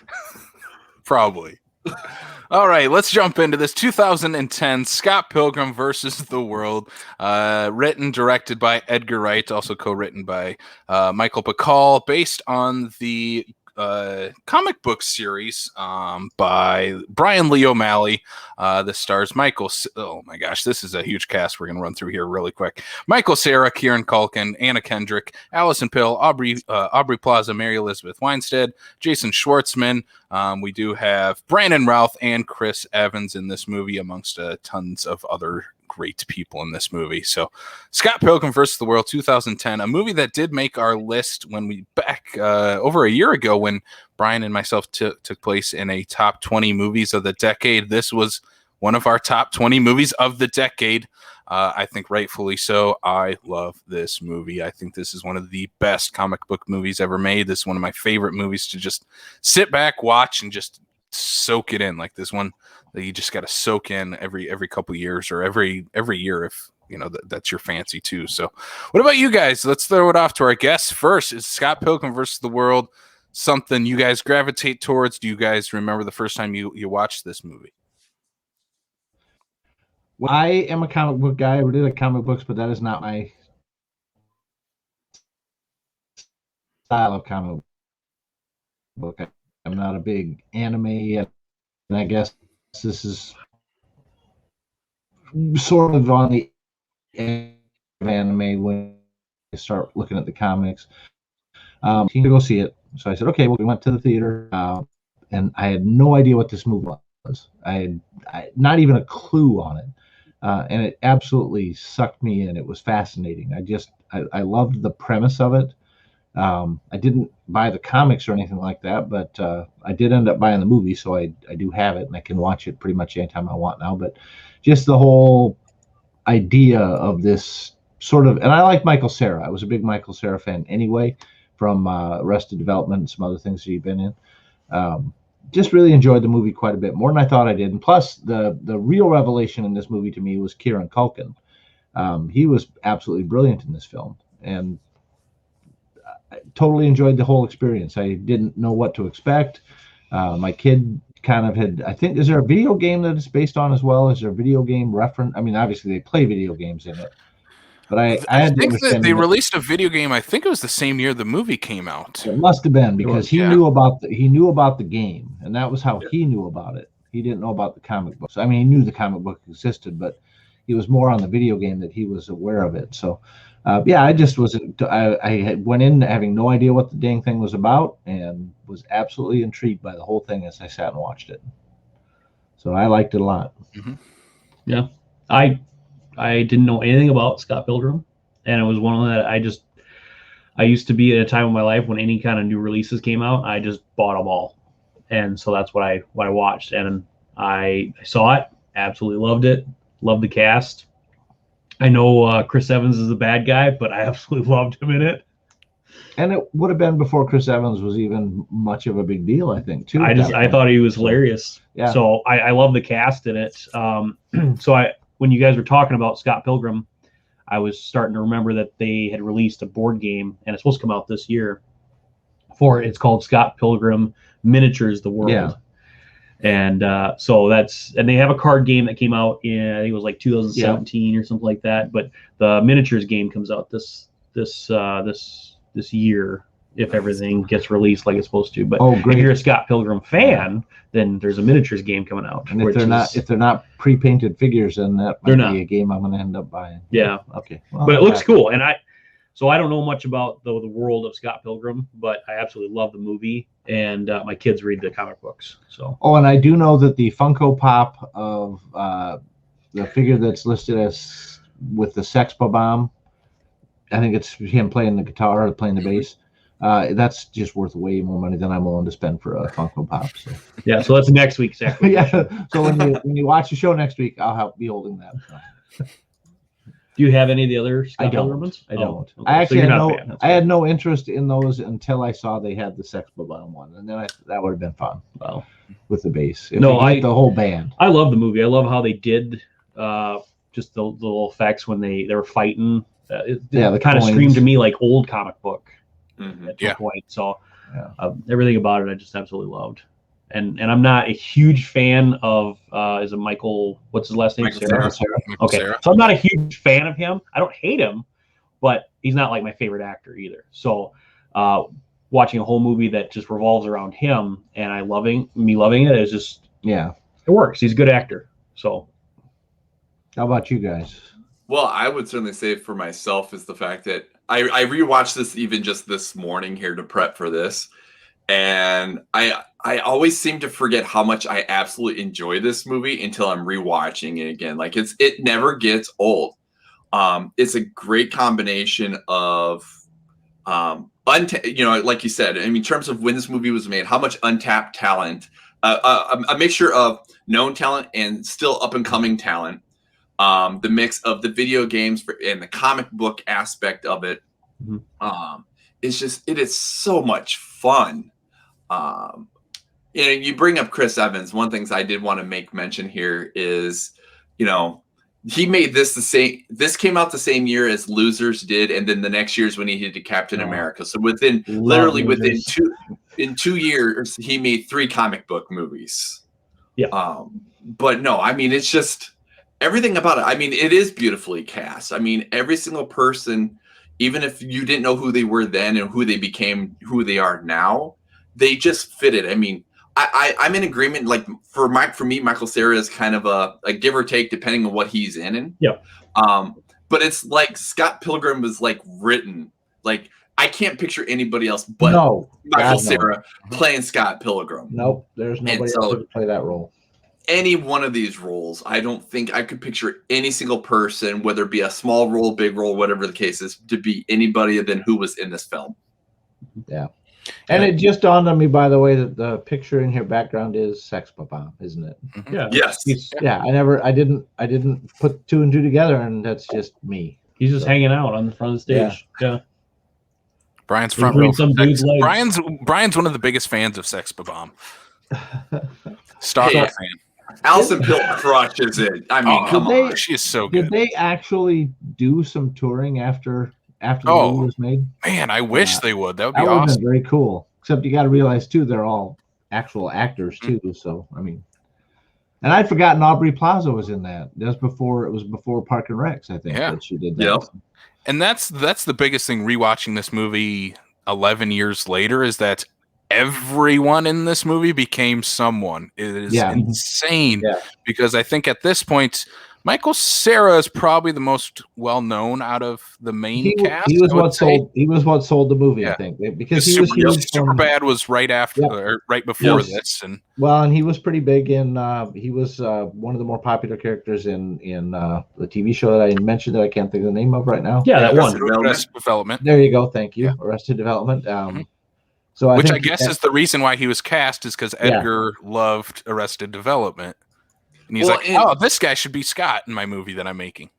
Probably. All right, let's jump into this 2010 Scott Pilgrim versus the World, written, directed by Edgar Wright, also co-written by Michael Bacall, based on the comic book series by Brian Lee O'Malley. This stars Michael. Oh my gosh, this is a huge cast. We're going to run through here really quick. Michael Cera, Kieran Culkin, Anna Kendrick, Allison Pill, Aubrey Plaza, Mary Elizabeth Winstead, Jason Schwartzman. We do have Brandon Routh and Chris Evans in this movie, amongst tons of other great people in this movie. So Scott Pilgrim versus the World 2010, a movie that did make our list when we back over a year ago when Brian and myself took place in a top 20 movies of the decade. This was one of our top 20 movies of the decade. I think rightfully so. I love this movie. I think this is one of the best comic book movies ever made. This is one of my favorite movies to just sit back, watch, and just soak it in. Like this one that you just got to soak in every couple of years, or every year if you know that's your fancy too. So what about you guys? Let's throw it off to our guests first. Is Scott Pilgrim versus the World something you guys gravitate towards? Do you guys remember the first time you watched this movie? Well, I am a comic book guy. I really like comic books, but that is not my style of comic book. I'm not a big anime, and I guess this is sort of on the end of anime when you start looking at the comics. To go see it, so I said, okay. Well, we went to the theater, and I had no idea what this movie was. I had not even a clue on it. And it absolutely sucked me in. It was fascinating. I loved the premise of it. I didn't buy the comics or anything like that, but I did end up buying the movie, so I do have it, and I can watch it pretty much anytime I want now. But just the whole idea of this sort of, and I like Michael Cera. I was a big Michael Cera fan anyway, from Arrested Development and some other things that he'd been in. Just really enjoyed the movie quite a bit, more than I thought I did. And plus, the real revelation in this movie to me was Kieran Culkin. He was absolutely brilliant in this film, and I totally enjoyed the whole experience. I didn't know what to expect. My kid kind of had, I think, is there a video game that it's based on as well? Is there a video game reference? I mean, obviously they play video games in it. But I think that they released a video game. I think it was the same year the movie came out. It must have been, because he knew about the game, and that was how he knew about it. He didn't know about the comic books. I mean, he knew the comic book existed, but he was more on the video game that he was aware of it. So, I just wasn't. I went in having no idea what the dang thing was about, and was absolutely intrigued by the whole thing as I sat and watched it. So I liked it a lot. Mm-hmm. Yeah, I didn't know anything about Scott Pilgrim, and it was one of that I used to be at a time in my life when any kind of new releases came out, I just bought them all, and so that's what I watched, and I saw it, absolutely loved it, loved the cast. I know Chris Evans is a bad guy, but I absolutely loved him in it. And it would have been before Chris Evans was even much of a big deal, I think, too. I thought he was hilarious. Yeah. So I love the cast in it. When you guys were talking about Scott Pilgrim, I was starting to remember that they had released a board game, and it's supposed to come out this year. It's called Scott Pilgrim Miniatures: The World. Yeah. And so and they have a card game that came out in, I think it was like 2017 or something like that. But the miniatures game comes out this year if everything gets released like it's supposed to. But if you're a Scott Pilgrim fan, then there's a miniatures game coming out. And if they're not pre-painted figures, then that might be a game I'm going to end up buying. Yeah. Okay. Well, but it looks cool, and I don't know much about the world of Scott Pilgrim, but I absolutely love the movie, and my kids read the comic books. So. Oh, and I do know that the Funko Pop of the figure that's listed as with the Sex Bomb, I think it's him playing the guitar or playing the bass. That's just worth way more money than I'm willing to spend for a Funko Pop. So. Yeah, so that's next week's acquisition. Yeah. So when you watch the show next week, I'll be holding that. Do you have any of the other Scott Pilgrim ones? I don't. Okay. I actually had no interest in those until I saw they had the Sex Bomb one, and then that would have been fun. Well, with the bass. The whole band. I love the movie. I love how they did just the little effects when they were fighting. It kind of screamed to me like old comic book at some point. So everything about it I just absolutely loved. And I'm not a huge fan of is it Michael? What's his last name? Sarah. Okay, so I'm not a huge fan of him. I don't hate him, but he's not like my favorite actor either. So watching a whole movie that just revolves around him and loving it is just it works. He's a good actor. So how about you guys? Well, I would certainly say for myself is the fact that I rewatched this even just this morning here to prep for this. And I always seem to forget how much I absolutely enjoy this movie until I'm rewatching it again. Like it never gets old. It's a great combination of like you said, I mean, in terms of when this movie was made, how much untapped talent, a mixture of known talent and still up and coming talent. The mix of the video games and the comic book aspect of it. It is so much fun. You bring up Chris Evans. One thing I did want to make mention here is, he made this this came out the same year as Losers did, and then the next year is when he did Captain America. So within 2 years, he made 3 comic book movies. Yeah. But no, I mean, it's just everything about it. I mean, it is beautifully cast. I mean, every single person, even if you didn't know who they were then and who they became, who they are now, they just fit it. I mean, I'm in agreement. Like for me, Michael Cera is kind of a give or take depending on what he's in. Yeah. But it's like Scott Pilgrim was like written. Like I can't picture anybody else but Michael Cera playing Scott Pilgrim. Nope, there's nobody else who could play that role. Any one of these roles, I don't think I could picture any single person, whether it be a small role, big role, whatever the case is, to be anybody than who was in this film. Yeah. And it just dawned on me, by the way, that the picture in here background is Sex Bomb, isn't it? Yeah. Yes. Yeah. I didn't put 2 and 2 together, and that's just me. He's just hanging out on the front of the stage. Yeah. Brian's front row. Brian's one of the biggest fans of Sex Bomb. Stalker fan. Alison Pill crushes it. I mean, come on, she is so good. Did they actually do some touring after the movie was made? Man, I wish they would. That would be awesome. awesome. Very cool. Except you got to realize too, they're all actual actors too. So I mean, and I'd forgotten Aubrey Plaza was in that. It was before Park and Recs, I think. That she did that. Yep. And that's the biggest thing rewatching this movie 11 years later is that everyone in this movie became someone. It is insane because I think at this point Michael Cera is probably the most well known out of the main cast. He was what sold the movie, I think, because Superbad was right after or right before this, and he was pretty big in. He was one of the more popular characters in the TV show that I mentioned that I can't think of the name of right now. Yeah, that one. Arrested Development. There you go. Thank you. Arrested Development. So I guess is the reason why he was cast is because Edgar loved Arrested Development. And he's this guy should be Scott in my movie that I'm making.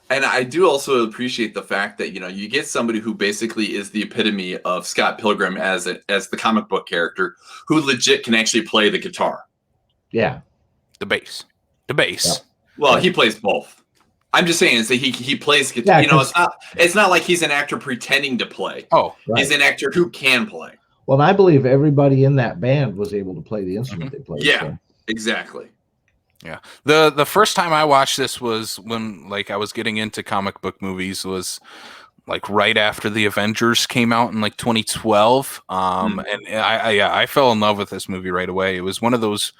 And I do also appreciate the fact that, you get somebody who basically is the epitome of Scott Pilgrim as the comic book character who legit can actually play the guitar. Yeah. The bass. Yeah. Well, he plays both. I'm just saying is that he plays guitar. Yeah, It's not like he's an actor pretending to play. Oh, right. He's an actor who can play. Well, I believe everybody in that band was able to play the instrument they played. Yeah, so. exactly. Yeah. The first time I watched this was when like I was getting into comic book movies, was like right after the Avengers came out in like 2012. And I fell in love with this movie right away. It was one of those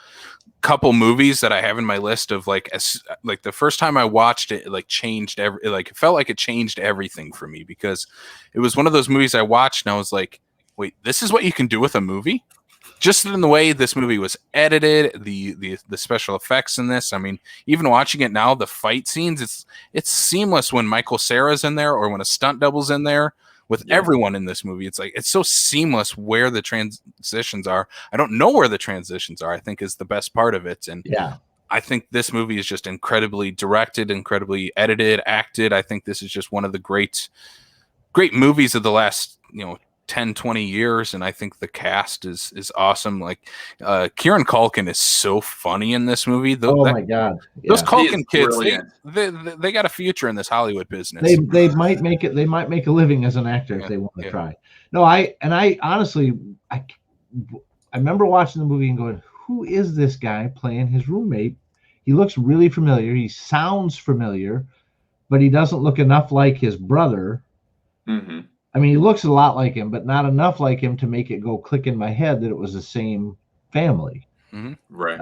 couple movies that I have in my list of like the first time I watched it, it like changed it felt like it changed everything for me, because it was one of those movies I watched and I was like, wait, this is what you can do with a movie? Just in the way this movie was edited, the special effects in this. I mean, even watching it now, the fight scenes, it's seamless when Michael Cera's in there or when a stunt double's in there. With everyone in this movie, it's like it's so seamless where the transitions are. I don't know where the transitions are, I think, is the best part of it. And I think this movie is just incredibly directed, incredibly edited, acted. I think this is just one of the great movies of the last 10, 20 years, and I think the cast is awesome. Like Kieran Culkin is so funny in this movie. My god, those Culkin kids, they got a future in this Hollywood business. They might make it. They might make a living as an actor if they want to try. No, I honestly, I remember watching the movie and going, who is this guy playing his roommate? He looks really familiar. He sounds familiar, but he doesn't look enough like his brother. Mm-hmm. I mean, he looks a lot like him, but not enough like him to make it go click in my head that it was the same family. Mm-hmm. Right.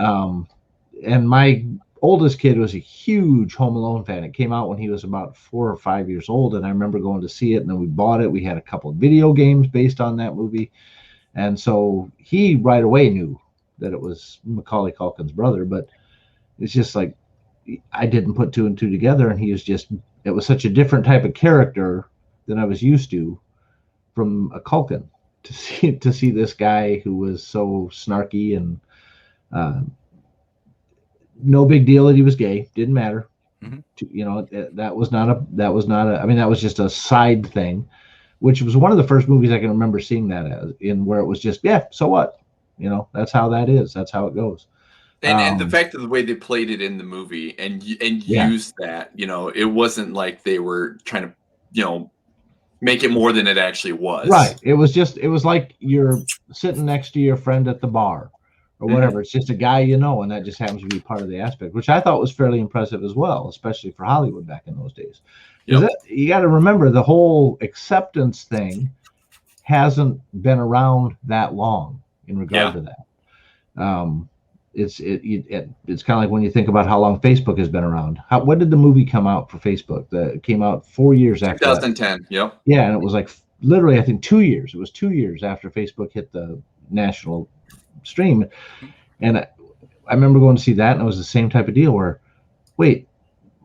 And my oldest kid was a huge Home Alone fan. It came out when he was about 4 or 5 years old, and I remember going to see it, and then we bought it. We had a couple of video games based on that movie. And so he right away knew that it was Macaulay Culkin's brother, but it's just like I didn't put two and two together, and it was such a different type of character than I was used to from a Culkin to see this guy who was so snarky and no big deal that he was gay. Didn't matter. Mm-hmm. That was not a, I mean, that was just a side thing, which was one of the first movies I can remember seeing that as, in where it was just, so what? That's how that is. That's how it goes. And the fact of the way they played it in the movie and used that, it wasn't like they were trying to, make it more than it actually was. Right. It was like you're sitting next to your friend at the bar or whatever. Mm-hmm. It's just a guy, and that just happens to be part of the aspect, which I thought was fairly impressive as well, especially for Hollywood back in those days. Yep. You got to remember the whole acceptance thing hasn't been around that long in regard to that. It's kind of like when you think about how long Facebook has been around. When did the movie come out for Facebook? It came out 4 years after 2010. That. Yep. Yeah, and it was like literally, I think 2 years. It was 2 years after Facebook hit the national stream, and I remember going to see that, and it was the same type of deal where, wait,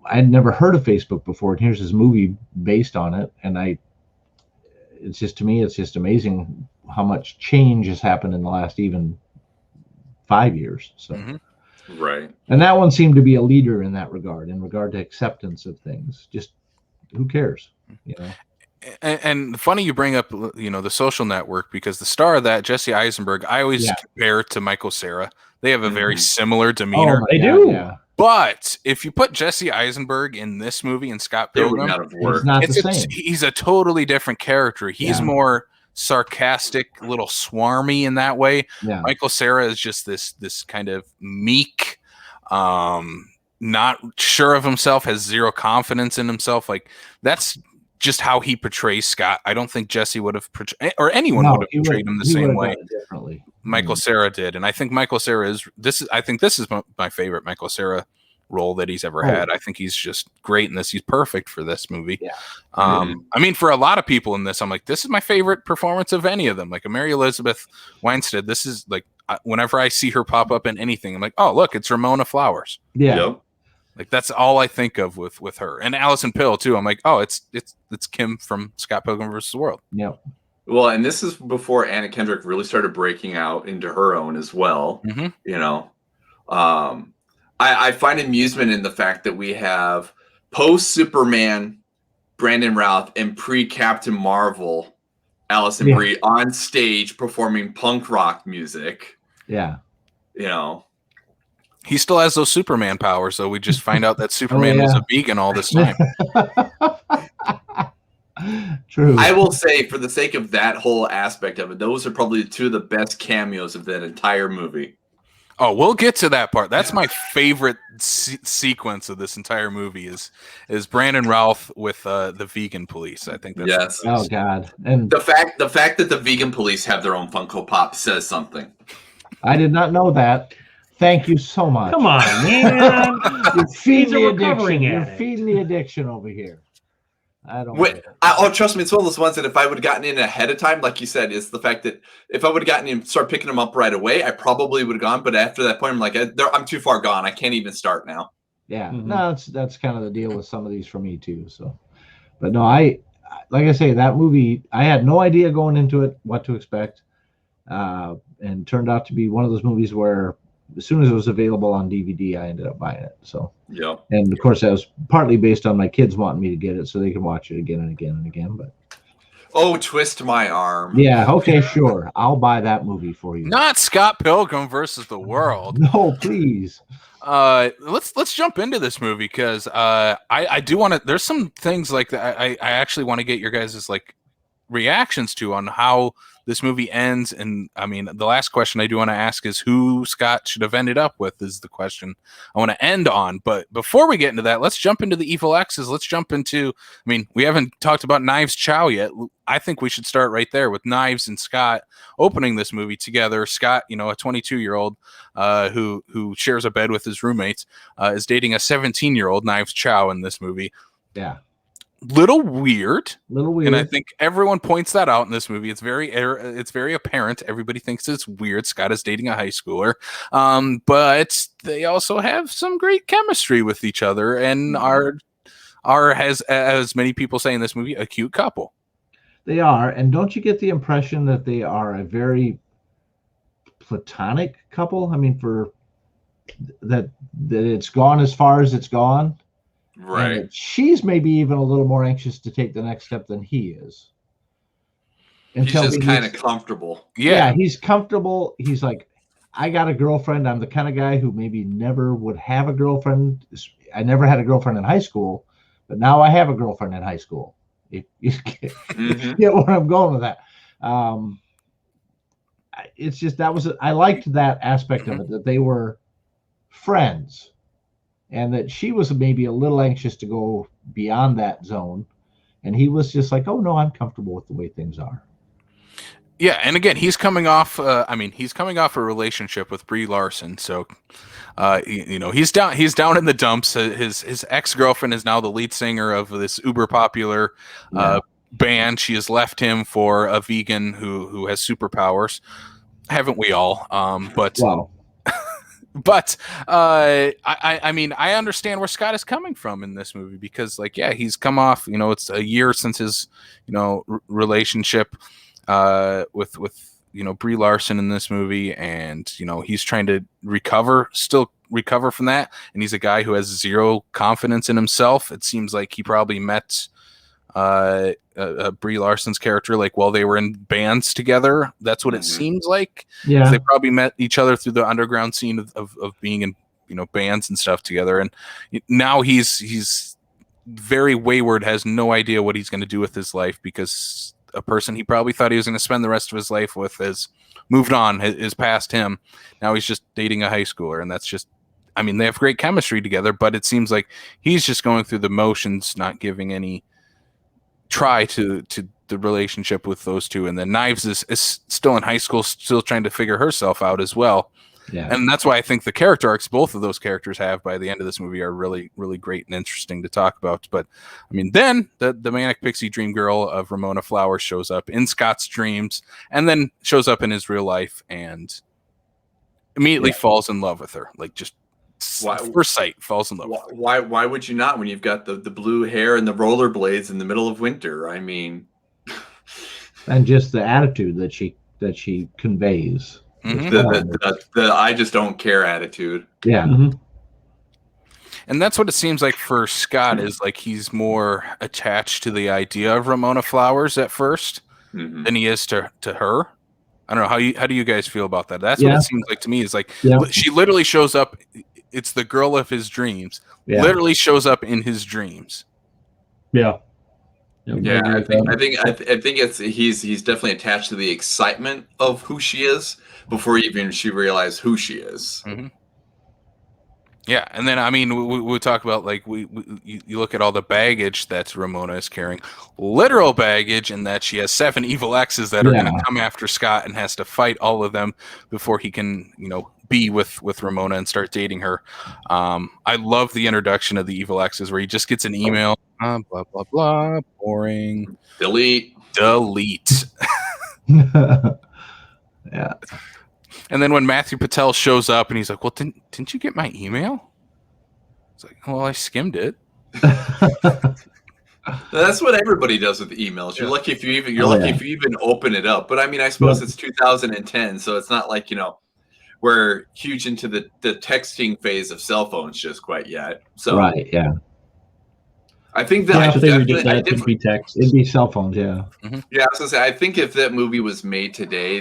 I'd never heard of Facebook before, and here's this movie based on it, and it's just amazing how much change has happened in the last even 5 years. So, right. And that one seemed to be a leader in that regard, in regard to acceptance of things. Just who cares, And funny you bring up, The Social Network, because the star of that, Jesse Eisenberg, I always compare to Michael Cera. They have a very similar demeanor. They do. Yeah. But if you put Jesse Eisenberg in this movie and Scott Pilgrim, it's not the same. He's a totally different character. He's more sarcastic, a little swarmy in that way. Yeah. Michael Cera is just this kind of meek, not sure of himself, has zero confidence in himself. Like that's just how he portrays Scott. I don't think Jesse would have portrayed, or anyone would have portrayed him the same way Michael Cera did. And I think Michael Cera I think this is my favorite Michael Cera role that he's ever had. I think he's just great in this. He's perfect for this movie. Yeah. I mean, for a lot of people in this, I'm like, this is my favorite performance of any of them. Like Mary Elizabeth Winstead, this is like, whenever I see her pop up in anything, I'm like, oh, look, it's Ramona Flowers. Yeah. Yep. Like that's all I think of with her. And Alison Pill too. I'm like, oh, it's Kim from Scott Pilgrim vs. the World. Yeah. Well, and this is before Anna Kendrick really started breaking out into her own as well. I find amusement in the fact that we have post-Superman Brandon Routh and pre-Captain Marvel Allison Brie on stage performing punk rock music. Yeah. He still has those Superman powers, so we just find out that Superman was a vegan all this time. True. I will say, for the sake of that whole aspect of it, those are probably two of the best cameos of that entire movie. Oh, we'll get to that part. That's my favorite sequence of this entire movie is Brandon Routh with the vegan police. I think that's yes. Oh God! And the fact that the vegan police have their own Funko Pop says something. I did not know that. Thank you so much. Come on, man. You're feeding He's a the recovering addiction. You're addict. feeding the addiction over here. I don't. Trust me, it's one of those ones that if I would have gotten in ahead of time, like you said, is the fact that if I would have gotten in, start picking them up right away, I probably would have gone. But after that point, I'm like, I'm too far gone. I can't even start now. Yeah, Mhm. no, that's kind of the deal with some of these for me too. So, but no, like I say, that movie, I had no idea going into it what to expect, and turned out to be one of those movies where as soon as it was available on DVD, I ended up buying it. So, yeah, and of course that was partly based on my kids wanting me to get it so they can watch it again and again and again. But oh, twist my arm. yeah, okay, sure, I'll buy that movie for you. not Scott Pilgrim versus the World. No, please. Let's jump into this movie because I do want to. There's some things like that I actually want to get your guys' like reactions to on how this movie ends. And I mean, the last question I do want to ask is who Scott should have ended up with is the question I want to end on. But before we get into that, let's jump into the Evil X's. Let's jump into, I mean, we haven't talked about Knives Chow yet. I think we should start right there with Knives and Scott opening this movie together. Scott, a 22-year-old who shares a bed with his roommates, is dating a 17-year-old Knives Chow in this movie. Yeah. Little weird, and I think everyone points that out in this movie. It's very apparent. Everybody thinks it's weird. Scott is dating a high schooler, but they also have some great chemistry with each other, and are as many people say in this movie, a cute couple. They are, and don't you get the impression that they are a very platonic couple? I mean, for that it's gone as far as it's gone. Right. And she's maybe even a little more anxious to take the next step than he is. He's just kind of comfortable. Yeah, he's comfortable. He's like, I got a girlfriend. I'm the kind of guy who maybe never would have a girlfriend. I never had a girlfriend in high school, but now I have a girlfriend in high school. You get where I'm going with that. It's just I liked that aspect of it, that they were friends. And that she was maybe a little anxious to go beyond that zone. And he was just like, oh, no, I'm comfortable with the way things are. Yeah, and again, he's coming off a relationship with Brie Larson. So, he's down in the dumps. His ex-girlfriend is now the lead singer of this uber popular band. She has left him for a vegan who has superpowers. Haven't we all? Wow. But I mean, I understand where Scott is coming from in this movie because, like, yeah, he's come off. It's a year since his, relationship with Brie Larson in this movie, and he's trying to recover from that. And he's a guy who has zero confidence in himself. It seems like he probably met Brie Larson's character like while they were in bands together. That's what it seems like. Yeah, they probably met each other through the underground scene of being in bands and stuff together, and now he's very wayward, has no idea what he's going to do with his life because a person he probably thought he was going to spend the rest of his life with has moved on, is past him. Now he's just dating a high schooler, and that's just, I mean, they have great chemistry together, but it seems like he's just going through the motions, not giving any try to the relationship with those two. And then Knives is still in high school, still trying to figure herself out as well. Yeah. And that's why I think the character arcs both of those characters have by the end of this movie are really, really great and interesting to talk about. But I mean, then the manic pixie dream girl of Ramona Flowers shows up in Scott's dreams and then shows up in his real life and immediately falls in love with her. Like, just first sight, falls in love. Why would you not when you've got the blue hair and the rollerblades in the middle of winter? I mean, and just the attitude that she conveys. The I just don't care attitude. Yeah. Mm-hmm. And that's what it seems like for Scott, is like he's more attached to the idea of Ramona Flowers at first than he is to her. I don't know how do you guys feel about that? That's what it seems like to me. Is like she literally shows up it's the girl of his dreams. Yeah. Literally shows up in his dreams. Yeah. Yeah, I think it's he's definitely attached to the excitement of who she is before even she realized who she is. Mm-hmm. Yeah, and then I mean we talk about like you look at all the baggage that Ramona is carrying, literal baggage, and that she has 7 evil exes that are going to come after Scott and has to fight all of them before he can be with Ramona and start dating her. I love the introduction of the evil exes where he just gets an email, blah blah blah, boring, delete. Yeah. And then when Matthew Patel shows up and he's like, "Well, didn't you get my email?" It's like, "Well, I skimmed it." That's what everybody does with emails. You're lucky if you even open it up. But I mean, I suppose it's 2010, so it's not like we're huge into the texting phase of cell phones just quite yet. So right, yeah. I think that it'd be text. It'd be cell phones, yeah. Mm-hmm. Yeah, I was gonna say, I think if that movie was made today,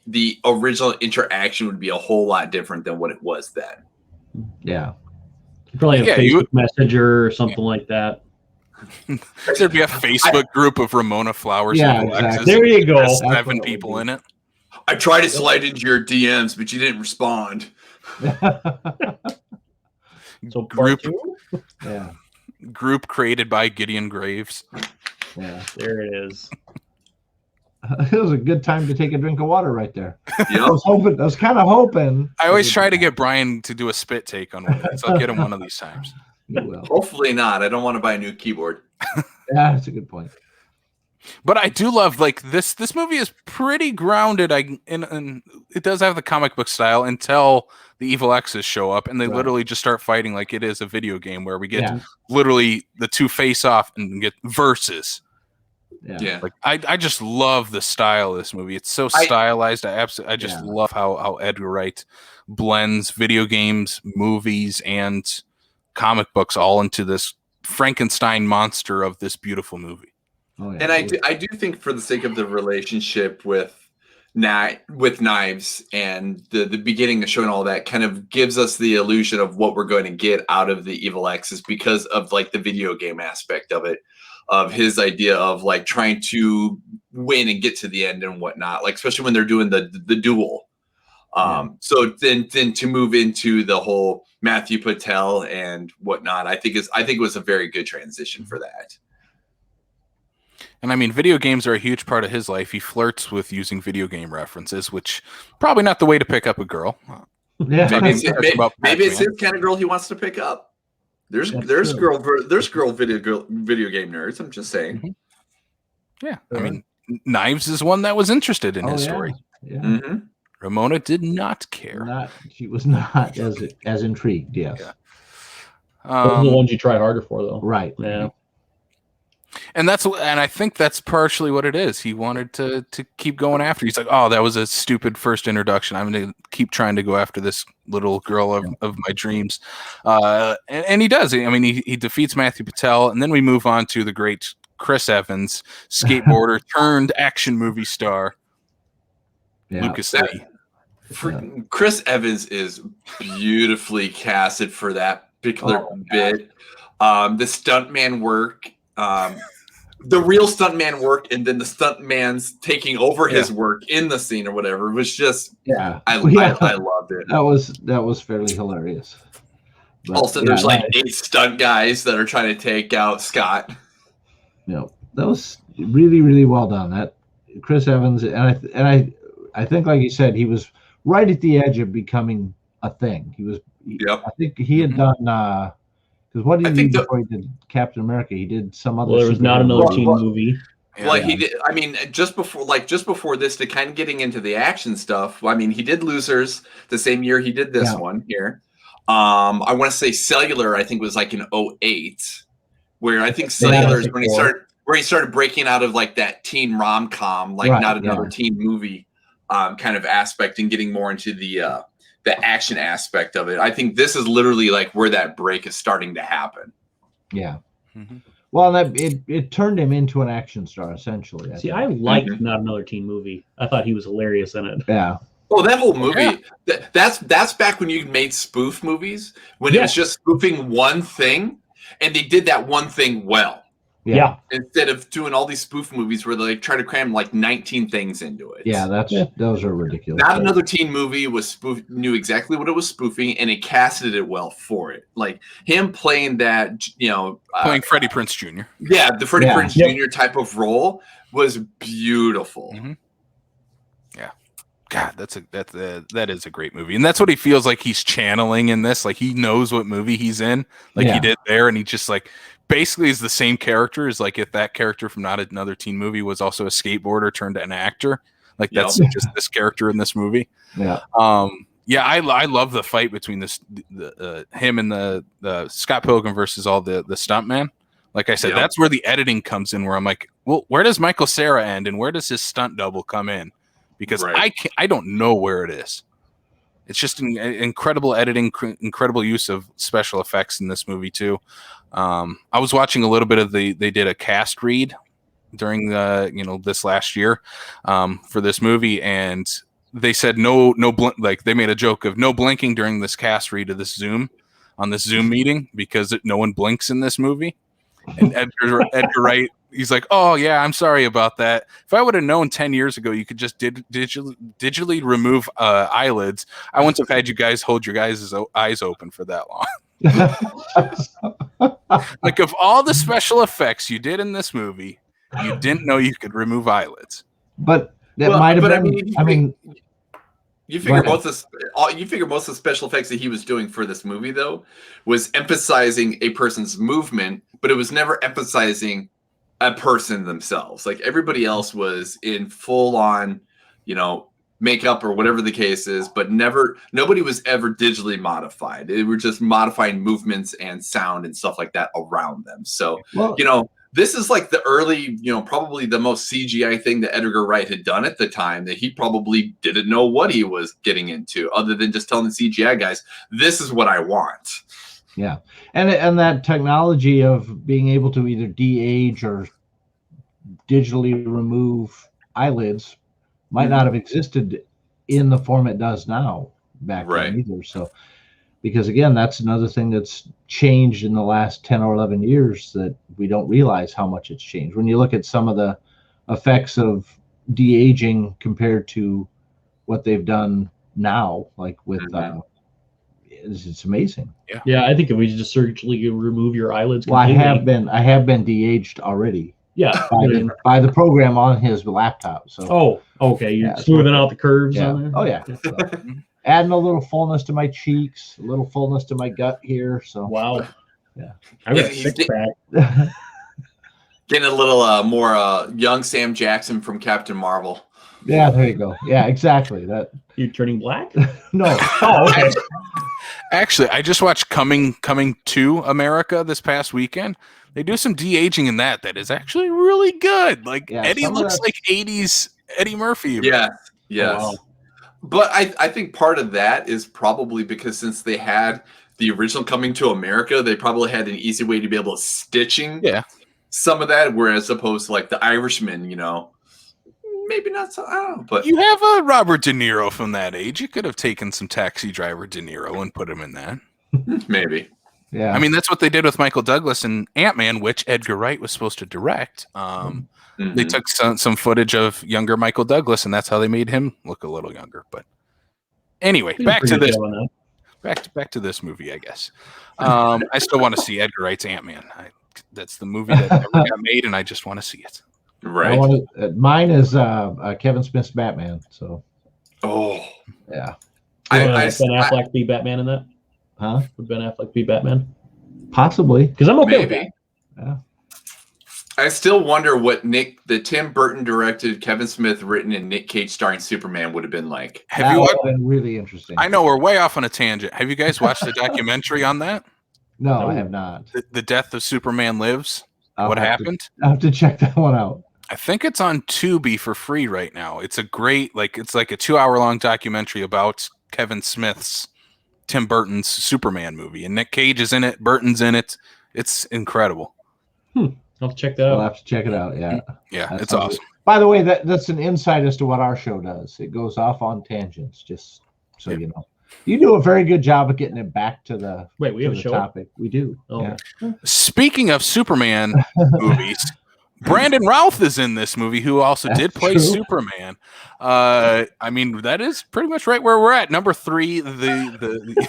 the original interaction would be a whole lot different than what it was then. Yeah. Probably a Facebook Messenger or something like that. There'd be a Facebook group of Ramona Flowers. Yeah, exactly. There you go. 7 people in it. I tried to slide into your DMs, but you didn't respond. So group, yeah. Group created by Gideon Graves. Yeah, there it is. It was a good time to take a drink of water right there. Yep. I was kind of hoping. I always try to get Brian to do a spit take on one of these. I'll get him one of these times. You will. Hopefully not. I don't want to buy a new keyboard. Yeah, that's a good point. But I do love like this movie is pretty grounded. And it does have the comic book style until the evil exes show up and they literally just start fighting like it is a video game where we get literally the 2 face off and get verses. Yeah. Like I just love the style of this movie. It's so stylized. I just love how Edgar Wright blends video games, movies, and comic books all into this Frankenstein monster of this beautiful movie. Oh, yeah. And I do think for the sake of the relationship with Knives and the beginning of showing all that kind of gives us the illusion of what we're going to get out of the evil exes because of like the video game aspect of it, of his idea of like trying to win and get to the end and whatnot, like especially when they're doing the duel. So then to move into the whole Matthew Patel and whatnot, I think it was a very good transition for that. And I mean, video games are a huge part of his life. He flirts with using video game references, which probably not the way to pick up a girl. Yeah, maybe it's his kind of girl he wants to pick up. There's girl video game nerds. I'm just saying. Mm-hmm. Yeah, I mean, Knives is one that was interested in his story. Yeah. Mm-hmm. Ramona did not care. She was not as intrigued. Yes. Yeah. Those are the ones you try harder for, though. Right. Yeah. And I think that's partially what it is. He wanted to keep going after. He's like, oh, that was a stupid first introduction. I'm going to keep trying to go after this little girl of my dreams. And he does. I mean, he defeats Matthew Patel, and then we move on to the great Chris Evans, skateboarder turned action movie star. Yeah. Lucas Lee. Chris Evans is beautifully casted for that particular bit. The stuntman work. The real stuntman work and then the stuntman's taking over his work in the scene or whatever was just I loved it. That was fairly hilarious. But, also, there's like 8 stunt guys that are trying to take out Scott. That was really, really well done. That Chris Evans and I think, like you said, he was right at the edge of becoming a thing. He was. I think he had done. Because what did he do before he did Captain America? He did some other. Well, there was not another teen movie. Well, he did. I mean, just before this, to kind of getting into the action stuff. I mean, he did Losers the same year he did this one here. I want to say Cellular. I think was like in 2008, where I think Cellular is when he started breaking out of like that teen rom-com, like not another teen movie kind of aspect, and getting more into the action aspect of it. I think this is literally like where that break is starting to happen. Yeah. Mm-hmm. Well, it turned him into an action star essentially. I liked Not Another Teen Movie. I thought he was hilarious in it. Yeah. Oh, that whole movie. That's back when you made spoof movies, when it was just spoofing one thing, and they did that one thing well. Yeah. Instead of doing all these spoof movies where they try to cram like 19 things into it. Yeah, those are ridiculous. Not Another Teen Movie knew exactly what it was spoofing, and it casted it well for it. Like him playing that, playing Freddie Prinze Jr. Yeah, the Freddie Prinze Jr. type of role was beautiful. Mm-hmm. Yeah, God, that is a great movie, and that's what he feels like he's channeling in this. Like he knows what movie he's in, like he did there, and he just like. Basically is the same character as like if that character from Not Another Teen Movie was also a skateboarder turned an actor. Like that's just this character in this movie. Yeah. I love the fight between him and the Scott Pilgrim versus all the stuntman. Like I said, that's where the editing comes in. Where I'm like, well, where does Michael Cera end and where does his stunt double come in? Because I don't know where it is. It's just incredible editing, incredible use of special effects in this movie too. I was watching a little bit of they did a cast read during this last year for this movie, and they said like they made a joke of no blinking during this cast read of this Zoom meeting because no one blinks in this movie. And Edgar Wright, he's like, oh yeah, I'm sorry about that. If I would have known 10 years ago you could just digitally remove eyelids, I wouldn't have had you guys hold your guys' eyes open for that long. Like of all the special effects you did in this movie, you didn't know you could remove eyelids. But that might have been. I mean, you figure most of the special effects that he was doing for this movie though was emphasizing a person's movement, but it was never emphasizing a person themselves. Like everybody else was in full on, makeup or whatever the case is, but nobody was ever digitally modified. They were just modifying movements and sound and stuff like that around them. So, this is like the early, probably the most CGI thing that Edgar Wright had done at the time that he probably didn't know what he was getting into other than just telling the CGI guys, this is what I want. Yeah. And that technology of being able to either de-age or digitally remove eyelids might not have existed in the form it does now back then either. So, because again, that's another thing that's changed in the last 10 or 11 years that we don't realize how much it's changed. When you look at some of the effects of de-aging compared to what they've done now, like with, it's amazing. Yeah. I think if we just surgically remove your eyelids. Well, I have been de-aged already. Yeah, by the program on his laptop. So. Oh, okay. You're smoothing out the curves on there. Oh yeah. So, adding a little fullness to my cheeks, a little fullness to my gut here. So. Wow. Yeah. I got a six-pack. Getting a little more young Sam Jackson from Captain Marvel. Yeah, there you go. Yeah, exactly. That. You turning black? No. Oh, okay. Actually, I just watched Coming to America this past weekend. They do some de-aging in that is actually really good. Like Eddie looks like 80s Eddie Murphy. Yeah. Yes. Oh, wow. But I think part of that is probably because since they had the original Coming to America, they probably had an easy way to be able to stitching some of that, whereas opposed to like The Irishman, maybe not so. I don't know, but you have a Robert De Niro from that age. You could have taken some Taxi Driver De Niro and put him in that. Maybe. Yeah. I mean, that's what they did with Michael Douglas and Ant-Man, which Edgar Wright was supposed to direct. They took some footage of younger Michael Douglas, and that's how they made him look a little younger. But anyway, back to this movie, I guess. I still want to see Edgar Wright's Ant-Man. That's the movie that never got made, and I just want to see it. Right. Mine is Kevin Smith's Batman. So. Oh. Yeah. Ben Affleck be Batman in that? Huh? Would Ben Affleck be Batman? Possibly. Because I'm okay with that. Yeah. I still wonder what the Tim Burton directed, Kevin Smith written, and Nick Cage starring Superman would have been like. Have you watched? Been really interesting. I know we're way off on a tangent. Have you guys watched the documentary on that? No, I have not. The Death of Superman Lives. What happened? I'll have to check that one out. I think it's on Tubi for free right now. It's a great, it's like a 2-hour-long documentary about Kevin Smith's Tim Burton's Superman movie, and Nick Cage is in it. Burton's in it. It's incredible. I'll check that out. I'll have to check it out. Yeah. Yeah, it's awesome. By the way, that's an insight as to what our show does. It goes off on tangents, just so you know. You do a very good job of getting it back to the we have a show topic. We do. Oh. Yeah. Speaking of Superman movies, Brandon Routh is in this movie, who also did play Superman. I mean, that is pretty much right where we're at. Number 3, the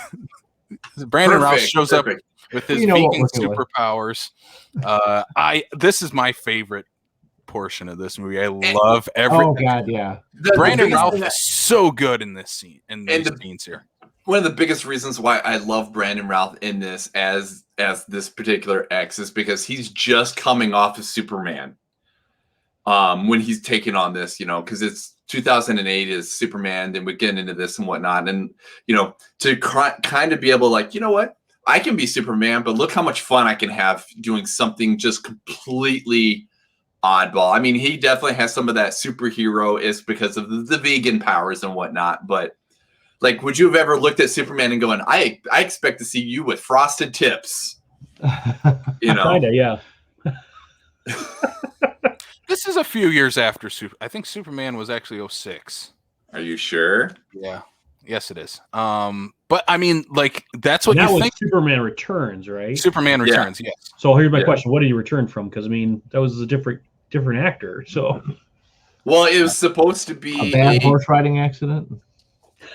Brandon Routh shows up with his vegan superpowers. This is my favorite portion of this movie. I love every. Oh God, yeah. Brandon Routh is so good in this scene, in these scenes here. One of the biggest reasons why I love Brandon Routh in this as this particular X is because he's just coming off of Superman. When he's taking on this, because it's 2008 is Superman, then we get into this and whatnot, and to kind of be able to, like, you know what, I can be Superman, but look how much fun I can have doing something just completely oddball. I mean, he definitely has some of that superhero is because of the vegan powers and whatnot, but like, would you have ever looked at Superman and going, I expect to see you with frosted tips? Kinda, yeah. This is a few years after I think Superman was actually 06. Are you sure? Yeah. Yes, it is. But I mean, like, that's what you think. Superman Returns, right? Superman Returns, yes. So here's my question: what did he return from? Because I mean, that was a different actor. So, well, it was supposed to be a bad horse riding accident.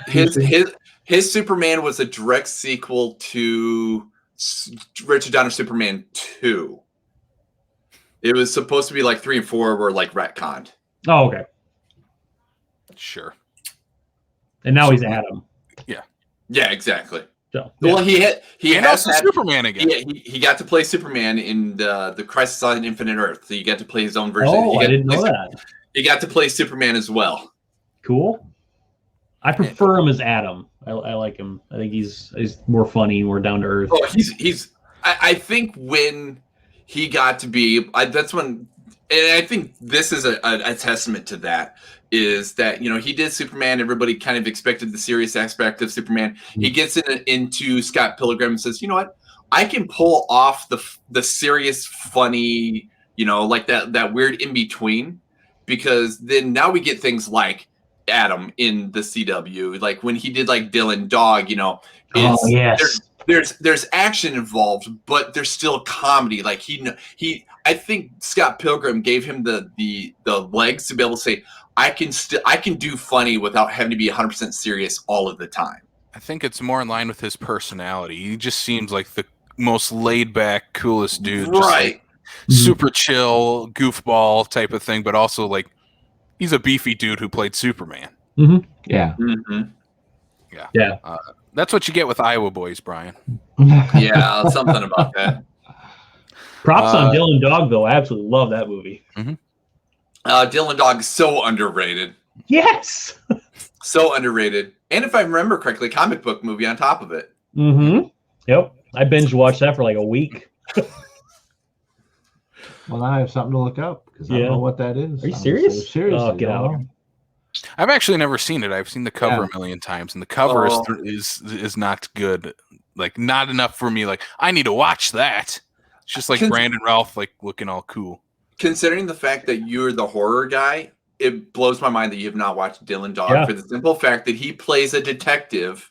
His Superman was a direct sequel to Richard Donner's Superman 2. It was supposed to be like 3 and 4 were like retconned. Oh, okay. Sure. And now he's Adam. Yeah. Yeah, exactly. So, well, he has Superman again. He got to play Superman in the Crisis on Infinite Earth. So you got to play his own version. Oh, I didn't know that. He got to play Superman as well. Cool. I prefer him as Adam. I like him. I think he's more funny, more down to earth. Oh, he's. I think when he got to be, that's when, and I think this is a testament to that. Is that he did Superman? Everybody kind of expected the serious aspect of Superman. He gets into Scott Pilgrim and says, "You know what? I can pull off the serious, funny, like that weird in between." Because then now we get things like Adam in the CW, like when he did like Dylan Dog, there's action involved, but there's still comedy. Like I think Scott Pilgrim gave him the legs to be able to say, I can do funny without having to be 100% serious all of the time. I think it's more in line with his personality. He just seems like the most laid back, coolest dude. Right. Just like super chill, goofball type of thing, but also like he's a beefy dude who played Superman. Mm-hmm. Yeah. Mm-hmm. Yeah. That's what you get with Iowa boys, Brian. Yeah, something about that. Props on Dylan Dog, though. I absolutely love that movie. Mm-hmm. Dylan Dog is so underrated. Yes. So underrated. And if I remember correctly, comic book movie on top of it. Mm-hmm. Yep. I binge watched that for like a week. Well, now I have something to look up because I don't know what that is. Are you serious? Seriously, Oh, get out. I've actually never seen it. I've seen the cover a million times, and the cover is not good. Like, not enough for me. Like, I need to watch that. It's just like Brandon Routh, like, looking all cool. Considering the fact that you're the horror guy, it blows my mind that you have not watched Dylan Dog for the simple fact that he plays a detective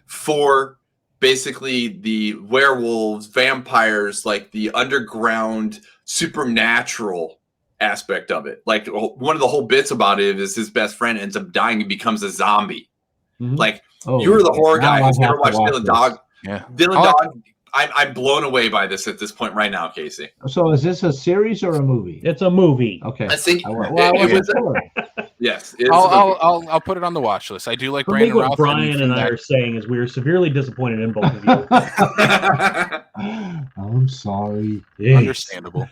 for basically the werewolves, vampires, like the underground supernatural aspect of it. Like, one of the whole bits about it is his best friend ends up dying and becomes a zombie. Mm-hmm. Like, you're the horror guy who's never watched Dylan Dog. Yeah. Dylan Dog, I'm blown away by this at this point right now, Casey. So is this a series or a movie? It's a movie. Okay. I think yes. I'll put it on the watch list. I do like Brandon Routh. What Brian and I are saying is we are severely disappointed in both of you. I'm sorry. Yes. Understandable.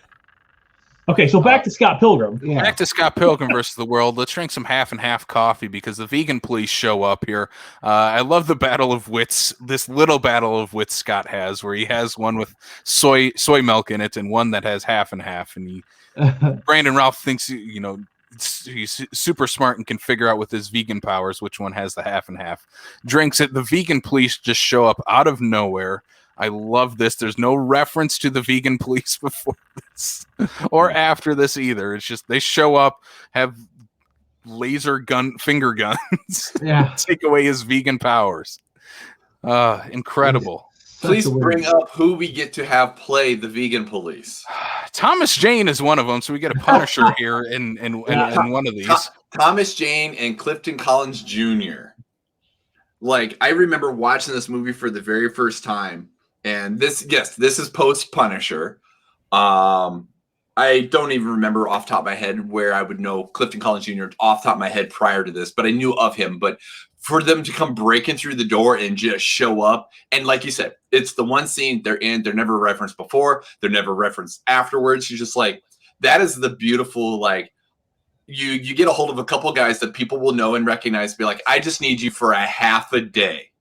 Okay, so back to Scott Pilgrim. Yeah. Back to Scott Pilgrim versus the World. Let's drink some half and half coffee because the vegan police show up here. I love the battle of wits, this little battle of wits Scott has, where he has one with soy milk in it and one that has half and half. And Brandon Routh thinks, he's super smart and can figure out with his vegan powers which one has the half and half. Drinks it. The vegan police just show up out of nowhere. I love this. There's no reference to the vegan police before this or after this either. It's just they show up, have laser finger guns, take away his vegan powers. Incredible. Please bring up who we get to have play the vegan police. Thomas Jane is one of them, so we get a Punisher here in one of these. Thomas Jane and Clifton Collins Jr. Like, I remember watching this movie for the very first time, and this is post Punisher. I don't even remember off the top of my head where I would know Clifton Collins Jr. off the top of my head prior to this, but I knew of him. But for them to come breaking through the door and just show up, and like you said, it's the one scene they're in. They're never referenced before. They're never referenced afterwards. You're just like, that is the beautiful, like, you get a hold of a couple guys that people will know and recognize, be like, I just need you for a half a day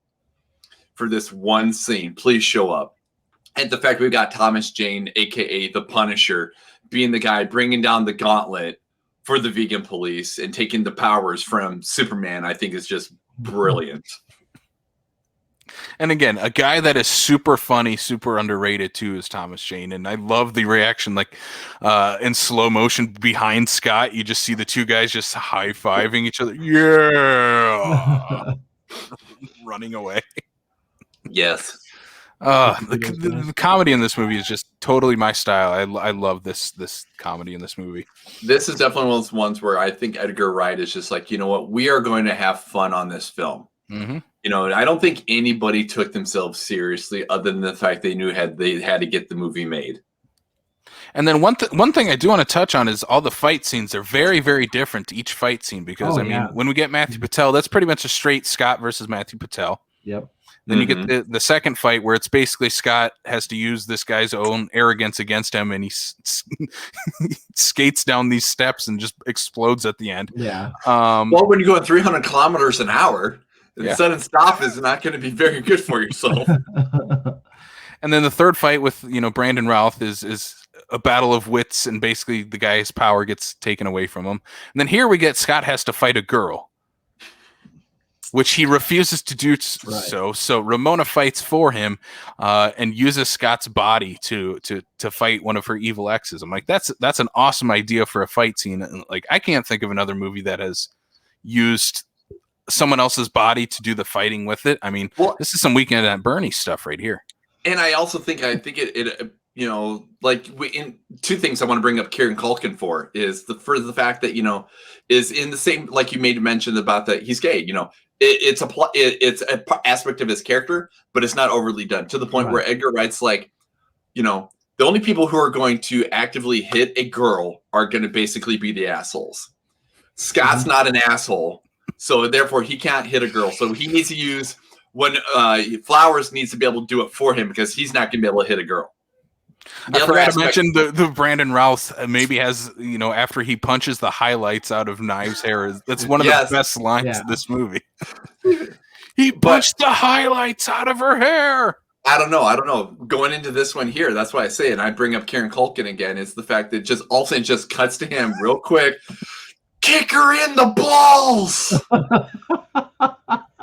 for this one scene. Please show up. And the fact we've got Thomas Jane, a.k.a. the Punisher, being the guy bringing down the gauntlet for the vegan police and taking the powers from Superman, I think is just brilliant. And again, a guy that is super funny, super underrated too is Thomas Jane. And I love the reaction, like in slow motion behind Scott, you just see the two guys just high-fiving each other. Yeah. Running away. Yes. The comedy in this movie is just totally my style. I love this comedy in this movie. This is definitely one of those ones where I think Edgar Wright is just like, you know what, we are going to have fun on this film. Mm-hmm. You know, I don't think anybody took themselves seriously other than the fact they knew they had to get the movie made. And then one thing I do want to touch on is all the fight scenes. They're very, very different to each fight scene because, when we get Matthew Patel, that's pretty much a straight Scott versus Matthew Patel. Yep. Then you get the second fight where it's basically Scott has to use this guy's own arrogance against him, and he skates down these steps and just explodes at the end. Yeah. Well, when you're going 300 kilometers an hour, sudden stop is not going to be very good for yourself. And then the third fight with Brandon Routh is a battle of wits, and basically the guy's power gets taken away from him. And then here we get Scott has to fight a girl, which he refuses to do so. So Ramona fights for him and uses Scott's body to fight one of her evil exes. I'm like, that's an awesome idea for a fight scene. And like, I can't think of another movie that has used someone else's body to do the fighting with it. I mean, this is some Weekend at Bernie's stuff right here. And I also think it in two things I want to bring up Kieran Culkin for is the fact that, is in the same, like you made mention about that he's gay, it's an aspect of his character, but it's not overly done to the point where Edgar Wright's like, the only people who are going to actively hit a girl are going to basically be the assholes. Scott's not an asshole, so therefore he can't hit a girl. So he needs to use when Flowers needs to be able to do it for him because he's not going to be able to hit a girl. I forgot to mention the Brandon Routh maybe has, after he punches the highlights out of Knives' hair, that's one of the best lines of this movie. He punched the highlights out of her hair. I don't know. Going into this one here, that's why I say it. And I bring up Kieran Culkin again. It's the fact that just all of a sudden just cuts to him real quick. Kick her in the balls.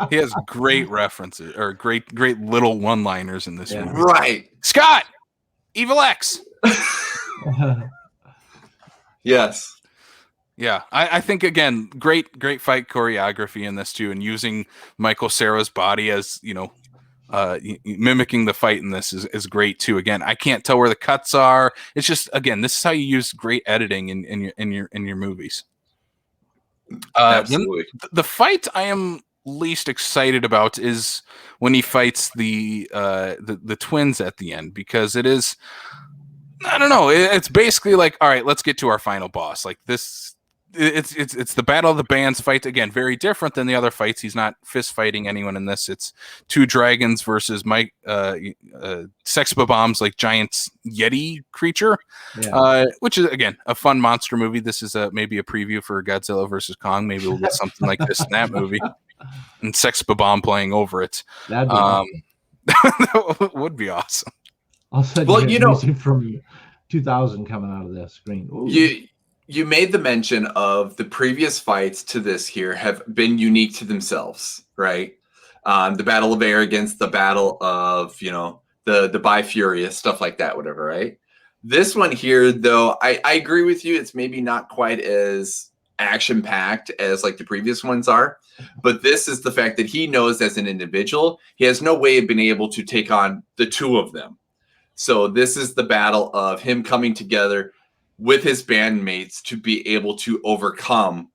He has great references or great little one-liners in this movie. Right. Scott! Evil X. Yes. Yeah, I think again, great fight choreography in this too, and using Michael Cera's body as mimicking the fight in this is great too. Again, I can't tell where the cuts are. It's just this is how you use great editing in your movies. Absolutely. The fight I am least excited about is when he fights the twins at the end, because it is, I don't know, it's basically like, all right, let's get to our final boss. Like this, it's the Battle of the Bands fight again, very different than the other fights. He's not fist fighting anyone in this. It's two dragons versus Mike Sex Bombs, like giant Yeti creature, which is again a fun monster movie. This is maybe a preview for Godzilla versus Kong. Maybe we'll get something like this in that movie. And Sex Bomb playing over it. That'd be awesome. That would be awesome. Also, music from 2000 coming out of the screen. Ooh. You made the mention of the previous fights to this here have been unique to themselves, right? The Battle of Arrogance, the Battle of the Bi-Furious, stuff like that, whatever, right? This one here, though, I agree with you. It's maybe not quite as action-packed as like the previous ones are, but this is the fact that he knows as an individual, he has no way of being able to take on the two of them. So this is the battle of him coming together with his bandmates to be able to overcome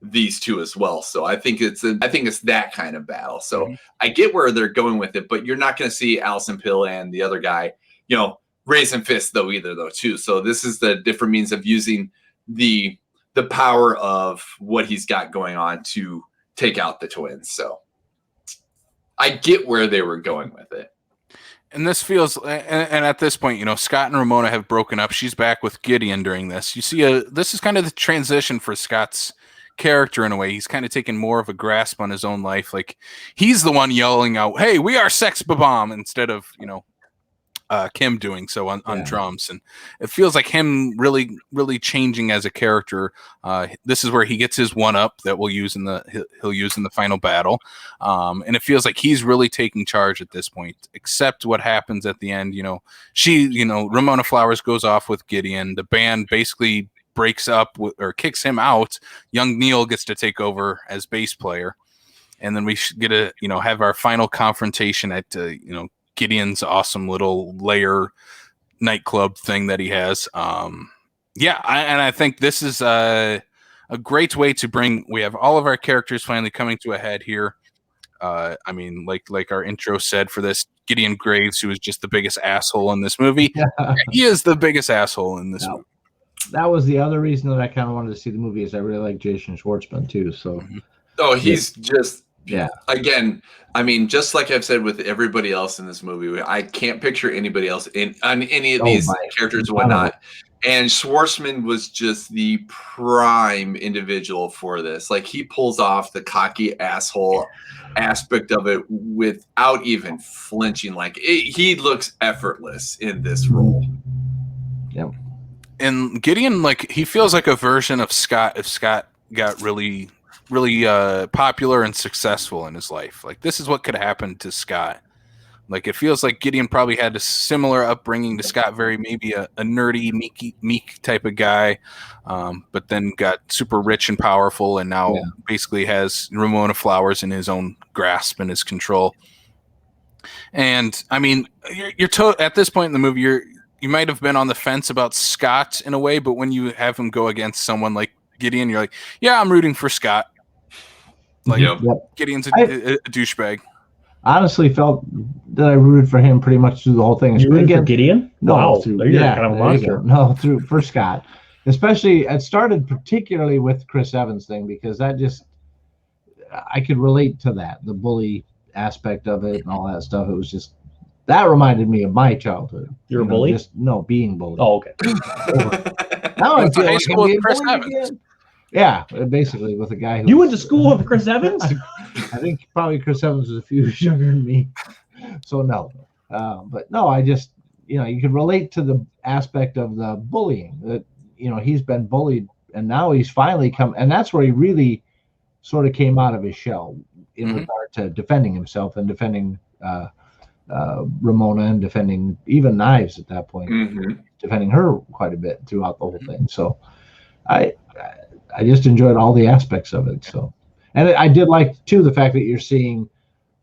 these two as well. So I think it's that kind of battle. So I get where they're going with it, but you're not going to see Allison Pill and the other guy, raising fists though too. So this is the different means of using the power of what he's got going on to take out the twins. So I get where they were going with it. And this feels, and at this point, Scott and Ramona have broken up. She's back with Gideon during this. You see, this is kind of the transition for Scott's character in a way. He's kind of taken more of a grasp on his own life. Like, he's the one yelling out, "Hey, we are Sex Bomb," instead of, Kim doing so on drums. And it feels like him really, really changing as a character. This is where he gets his one-up that he'll use in the final battle. And it feels like he's really taking charge at this point, except what happens at the end. Ramona Flowers goes off with Gideon. The band basically breaks up or kicks him out. Young Neil gets to take over as bass player. And then we get to, have our final confrontation at, Gideon's awesome little lair nightclub thing that he has. I think this is a great way to we have all of our characters finally coming to a head here. Like our intro said for this, Gideon Graves, who is just the biggest asshole in this movie. He is the biggest asshole in this movie. That was the other reason that I kind of wanted to see the movie, is I really like Jason Schwartzman too. So, he's just Again, just like I've said with everybody else in this movie, I can't picture anybody else on any of these characters and whatnot. And Schwartzman was just the prime individual for this. Like, he pulls off the cocky asshole aspect of it without even flinching. Like, he looks effortless in this role. Yep. And Gideon, he feels like a version of Scott if Scott got really popular and successful in his life. Like, this is what could happen to Scott. Like, it feels like Gideon probably had a similar upbringing to Scott, maybe a nerdy, meek type of guy, but then got super rich and powerful, and now basically has Ramona Flowers in his own grasp and his control. And you're at this point in the movie, you might have been on the fence about Scott in a way, but when you have him go against someone like Gideon, you're like, yeah, I'm rooting for Scott. Gideon's a douchebag. Honestly, felt that I rooted for him pretty much through the whole thing. You rooted for Gideon? No, wow. You're kind of a monster. No, for Scott. Especially, it started particularly with Chris Evans thing, because that I could relate to that, the bully aspect of it and all that stuff. It was just, that reminded me of my childhood. You're a bully? Being bullied. Oh, okay. Now I feel like school with Chris Evans. Again. Yeah, basically with a guy who... You went to school with Chris Evans? I think probably Chris Evans was a few years younger than me. So no. But no, I just, you can relate to the aspect of the bullying. That, he's been bullied, and now he's finally come... And that's where he really sort of came out of his shell in regard to defending himself and defending Ramona and defending even Knives at that point. Defending her quite a bit throughout the whole thing. So I just enjoyed all the aspects of it. So, and I did like too the fact that you're seeing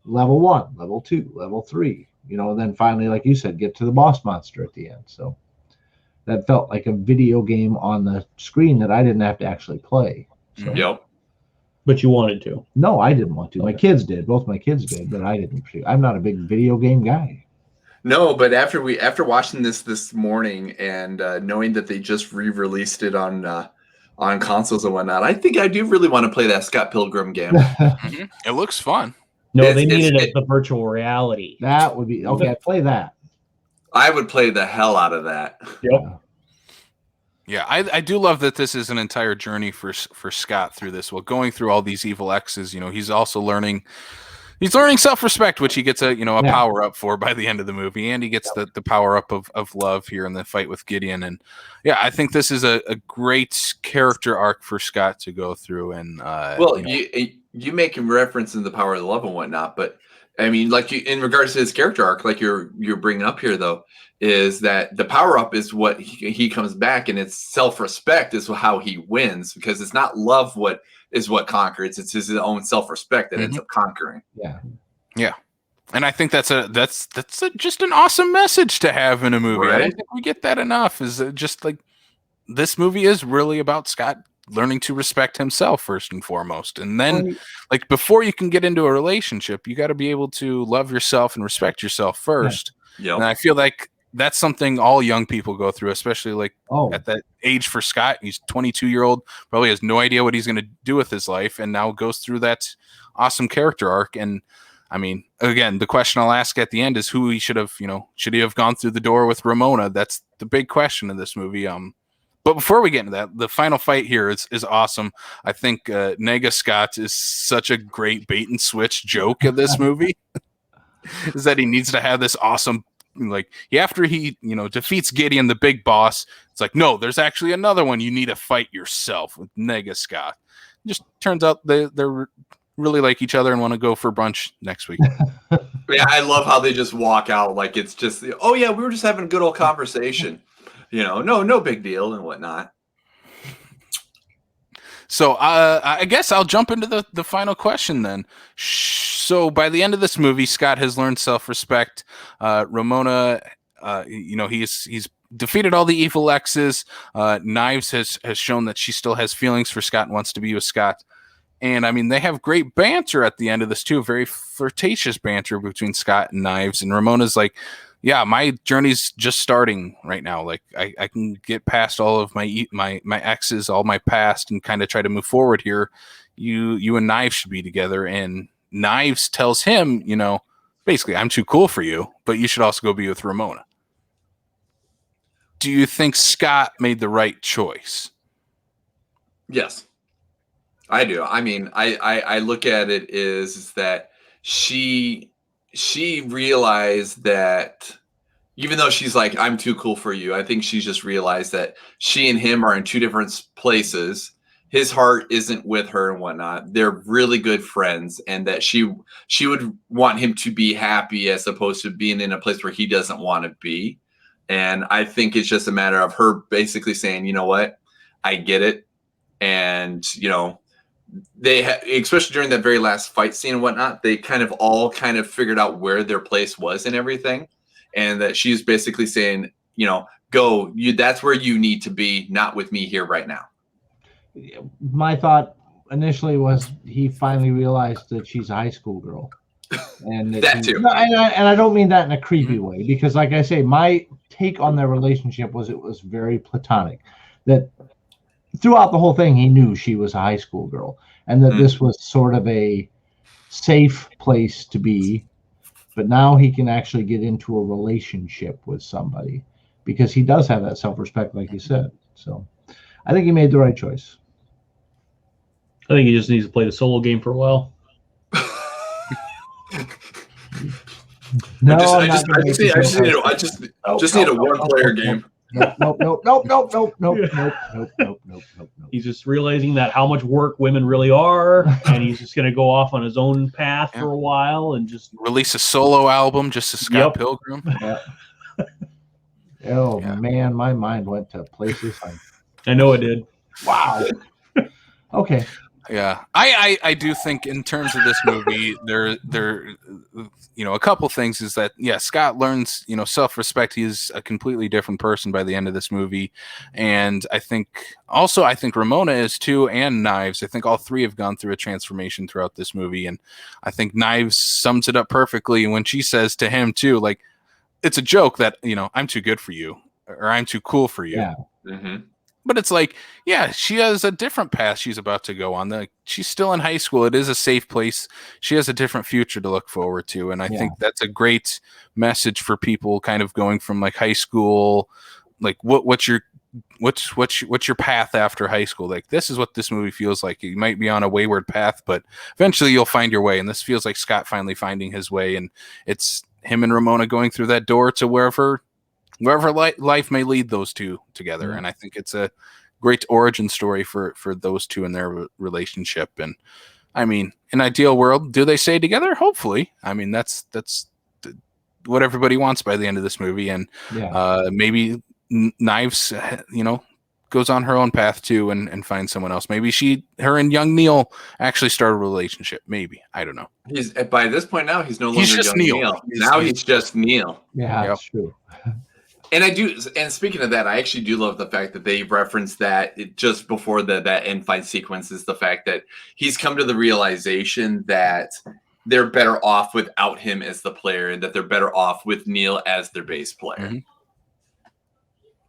level 1, level 2, level 3, and then finally, like you said, get to the boss monster at the end. So that felt like a video game on the screen that I didn't have to actually play. So. Yep. But you wanted to? No, I didn't want to. My kids did. Both my kids did, but I didn't. I'm not a big video game guy. No, but after watching this morning and knowing that they just re-released it on consoles and whatnot, I think I do really want to play that Scott Pilgrim game. It looks fun. No, they needed the virtual reality. That would be okay. I'd play that. I would play the hell out of that. Yep. Yeah, I do love that this is an entire journey for Scott through this. Well, going through all these evil X's, he's also learning self-respect, which he gets a power up for by the end of the movie, and he gets the power up of love here in the fight with Gideon. And yeah, I think this is a great character arc for Scott to go through. And you make reference in the power of love and whatnot, but I mean, like in regards to his character arc, like you're bringing up here, though, is that the power up is what he comes back, and it's self-respect is how he wins, because it's not love what conquers, it's his own self-respect that ends up conquering. Yeah. And I think that's just an awesome message to have in a movie. Right? I don't think we get that enough. Is just like this movie is really about Scott learning to respect himself first and foremost, and then like before you can get into a relationship, you got to be able to love yourself and respect yourself first. Yep. And I feel like that's something all young people go through, especially like at that age for Scott. He's 22-year-old, probably has no idea what he's going to do with his life, and now goes through that awesome character arc. And I mean, again, the question I'll ask at the end is who he should have, should he have gone through the door with Ramona? That's the big question in this movie. But before we get into that, the final fight here is awesome. I think Nega Scott is such a great bait and switch joke of this movie. Is that he needs to have this awesome, like, after he, defeats Gideon, the big boss, it's like, no, there's actually another one you need to fight yourself with Nega Scott. It just turns out they're really like each other and want to go for brunch next week. Yeah, I love how they just walk out like it's just, oh yeah, we were just having a good old conversation. No big deal and whatnot. So I guess I'll jump into the final question then. So by the end of this movie, Scott has learned self-respect. Ramona, he's defeated all the evil exes. Knives has shown that she still has feelings for Scott and wants to be with Scott. And I mean, they have great banter at the end of this too, very flirtatious banter between Scott and Knives. And Ramona's like, yeah, my journey's just starting right now. Like I can get past all of my exes, all my past, and kind of try to move forward here. You and Knives should be together. And Knives tells him, basically, I'm too cool for you, but you should also go be with Ramona. Do you think Scott made the right choice? Yes, I do. I mean, I look at it is that she realized that even though she's like, I'm too cool for you, I think she's just realized that she and him are in two different places. His heart isn't with her and whatnot. They're really good friends, and that she would want him to be happy as opposed to being in a place where he doesn't want to be. And I think it's just a matter of her basically saying, you know what, I get it. And, they especially during that very last fight scene and whatnot, they all figured out where their place was and everything. And that she's basically saying, go, that's where you need to be, not with me here right now. My thought initially was he finally realized that she's a high school girl. And that too. And I don't mean that in a creepy way, because like I say, my take on their relationship was it was very platonic. That throughout the whole thing, he knew she was a high school girl, and that this was sort of a safe place to be. But now he can actually get into a relationship with somebody because he does have that self-respect, like you said. So I think he made the right choice. I think he just needs to play the solo game for a while. No, I just need a one-player game. Nope. He's just realizing that how much work women really are, and he's just going to go off on his own path for a while and just release a solo album just as Scott Pilgrim. Man, my mind went to places. I know it did. Wow. Okay. Yeah, I do think in terms of this movie, there a couple things is that Scott learns self-respect. He's a completely different person by the end of this movie, and I think Ramona is too, and Knives. I think all three have gone through a transformation throughout this movie, and I think Knives sums it up perfectly when she says to him too, like, it's a joke that I'm too good for you or I'm too cool for you. Yeah. Mm-hmm. But it's like, she has a different path she's about to go on. She's still in high school. It is a safe place. She has a different future to look forward to. And I think that's a great message for people kind of going from like high school, like what's your path after high school? Like, this is what this movie feels like. You might be on a wayward path, but eventually you'll find your way. And this feels like Scott finally finding his way. And it's him and Ramona going through that door to wherever life may lead those two together. And I think it's a great origin story for those two and their relationship. And I mean, in an ideal world, do they stay together? Hopefully. I mean, that's what everybody wants by the end of this movie, and maybe Knives, goes on her own path too, and finds someone else. Maybe her and young Neil actually start a relationship. Maybe, I don't know. He's by this point now. He's no longer just young Neil. He's just Neil. Yeah, that's true. And speaking of that, I actually do love the fact that they referenced that just before that end fight sequence is the fact that he's come to the realization that they're better off without him as the player, and that they're better off with Neil as their bass player. Mm-hmm.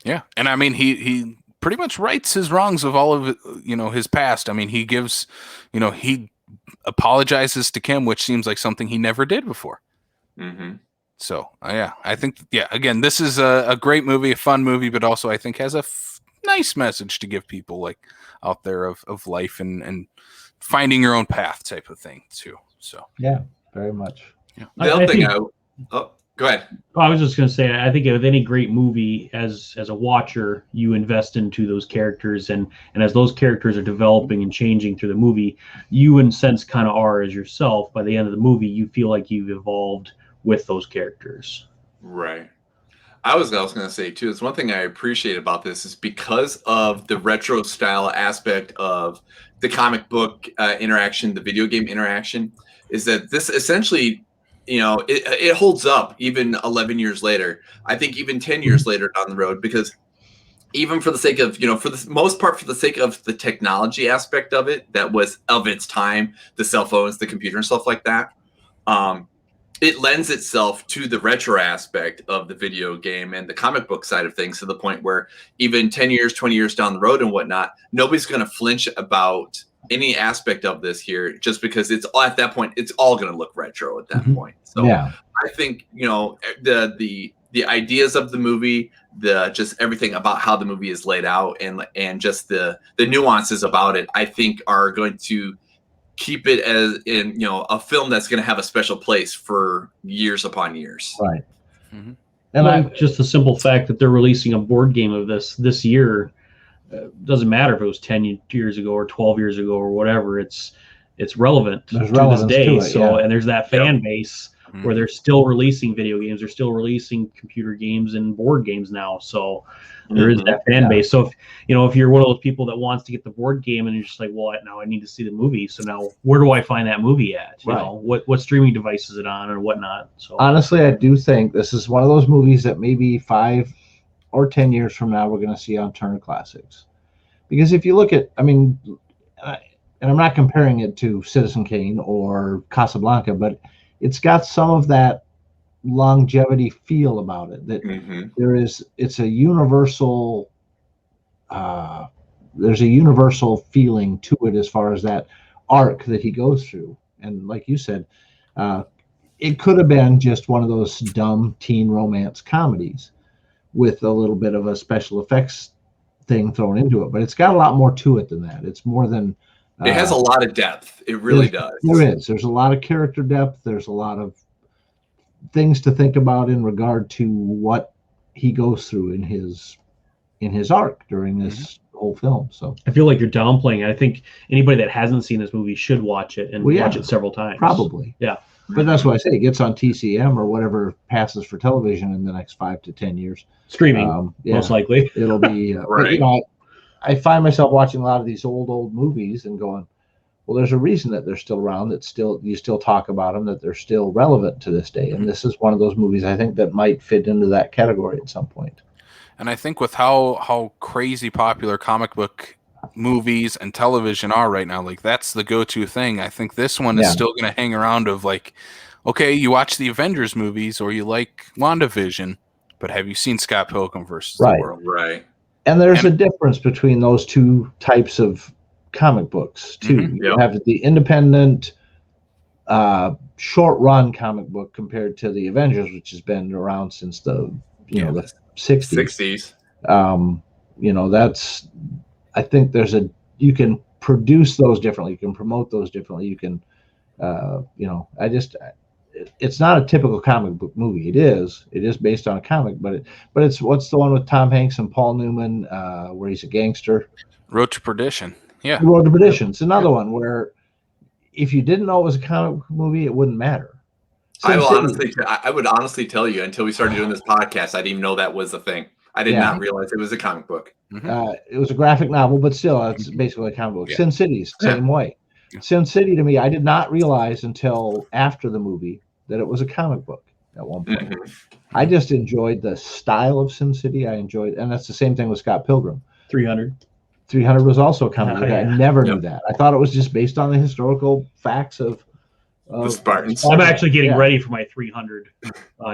Yeah, and I mean he pretty much rights his wrongs of all of his past. I mean, he gives, he apologizes to Kim, which seems like something he never did before. Mm-hmm. So I think again, this is a great movie, a fun movie, but also I think has a nice message to give people like out there of life and finding your own path type of thing too. So yeah, very much. Yeah. The other thing go ahead. I was just going to say, I think with any great movie, as a watcher, you invest into those characters, and as those characters are developing and changing through the movie, you in a sense kind of are as yourself. By the end of the movie, you feel like you've evolved with those characters. Right. I was going to say too, it's one thing I appreciate about this is because of the retro style aspect of the comic book interaction, the video game interaction, is that this essentially, it holds up even 11 years later. I think even 10 years later down the road, because even for the sake of, for the most part, for the sake of the technology aspect of it, that was of its time, the cell phones, the computer and stuff like that. It lends itself to the retro aspect of the video game and the comic book side of things, to the point where even 10 years, 20 years down the road and whatnot, nobody's going to flinch about any aspect of this here, just because it's at that point, it's all going to look retro at that point. So I think, the ideas of the movie, just everything about how the movie is laid out, and just the nuances about it, I think are going to keep it as in a film that's going to have a special place for years upon years. Right. Mm-hmm. And just the simple fact that they're releasing a board game of this year, doesn't matter if it was 10 years ago or 12 years ago or whatever. It's relevant to this day. And there's that fan base where they're still releasing video games, they're still releasing computer games and board games now. So there is that fan base. So if you're one of those people that wants to get the board game and you're just like, well, now I need to see the movie. So now where do I find that movie at? You know, what streaming device is it on or whatnot? So honestly, I do think this is one of those movies that maybe 5 or 10 years from now we're going to see on Turner Classics. Because if you look at, and I'm not comparing it to Citizen Kane or Casablanca, but it's got some of that longevity feel about it, that it's a universal, there's a universal feeling to it as far as that arc that he goes through. And like you said, it could have been just one of those dumb teen romance comedies with a little bit of a special effects thing thrown into it, but it's got a lot more to it than that. It's more than it has a lot of depth. It really does. There's a lot of character depth. There's a lot of things to think about in regard to what he goes through in his arc during this whole film. So I feel like you're downplaying it. I think anybody that hasn't seen this movie should watch it and watch it several times. Probably. Yeah. But that's what I say. It gets on TCM or whatever passes for television in the next 5 to 10 years. Streaming, most likely. It'll be, right. I find myself watching a lot of these old movies and going, well, there's a reason that they're still around, that you still talk about them, that they're still relevant to this day. And this is one of those movies I think that might fit into that category at some point. And I think with how crazy popular comic book movies and television are right now, like that's the go-to thing. I think this one is still going to hang around of like, okay, you watch the Avengers movies or you like WandaVision, but have you seen Scott Pilgrim versus the World? Right. And there's a difference between those two types of comic books too. You have the independent short run comic book compared to the Avengers, which has been around since the the 60s. That's, I think you can produce those differently, you can promote those differently, you can it's not a typical comic book movie. It is based on a comic, but it's what's the one with Tom Hanks and Paul Newman where he's a gangster? Road to Perdition. Yeah. Road to Perdition. It's another one where if you didn't know it was a comic book movie, it wouldn't matter. I would honestly tell you until we started doing this podcast, I didn't even know that was a thing. I did not realize it was a comic book. It was a graphic novel, but still, it's basically a comic book. Sin City's same way. Sin City, to me, I did not realize until after the movie that it was a comic book at one point. I just enjoyed the style of Sin City. And that's the same thing with Scott Pilgrim. 300 was also a comic book. I never knew that. I thought it was just based on the historical facts of the Spartans. I'm actually getting ready for my 300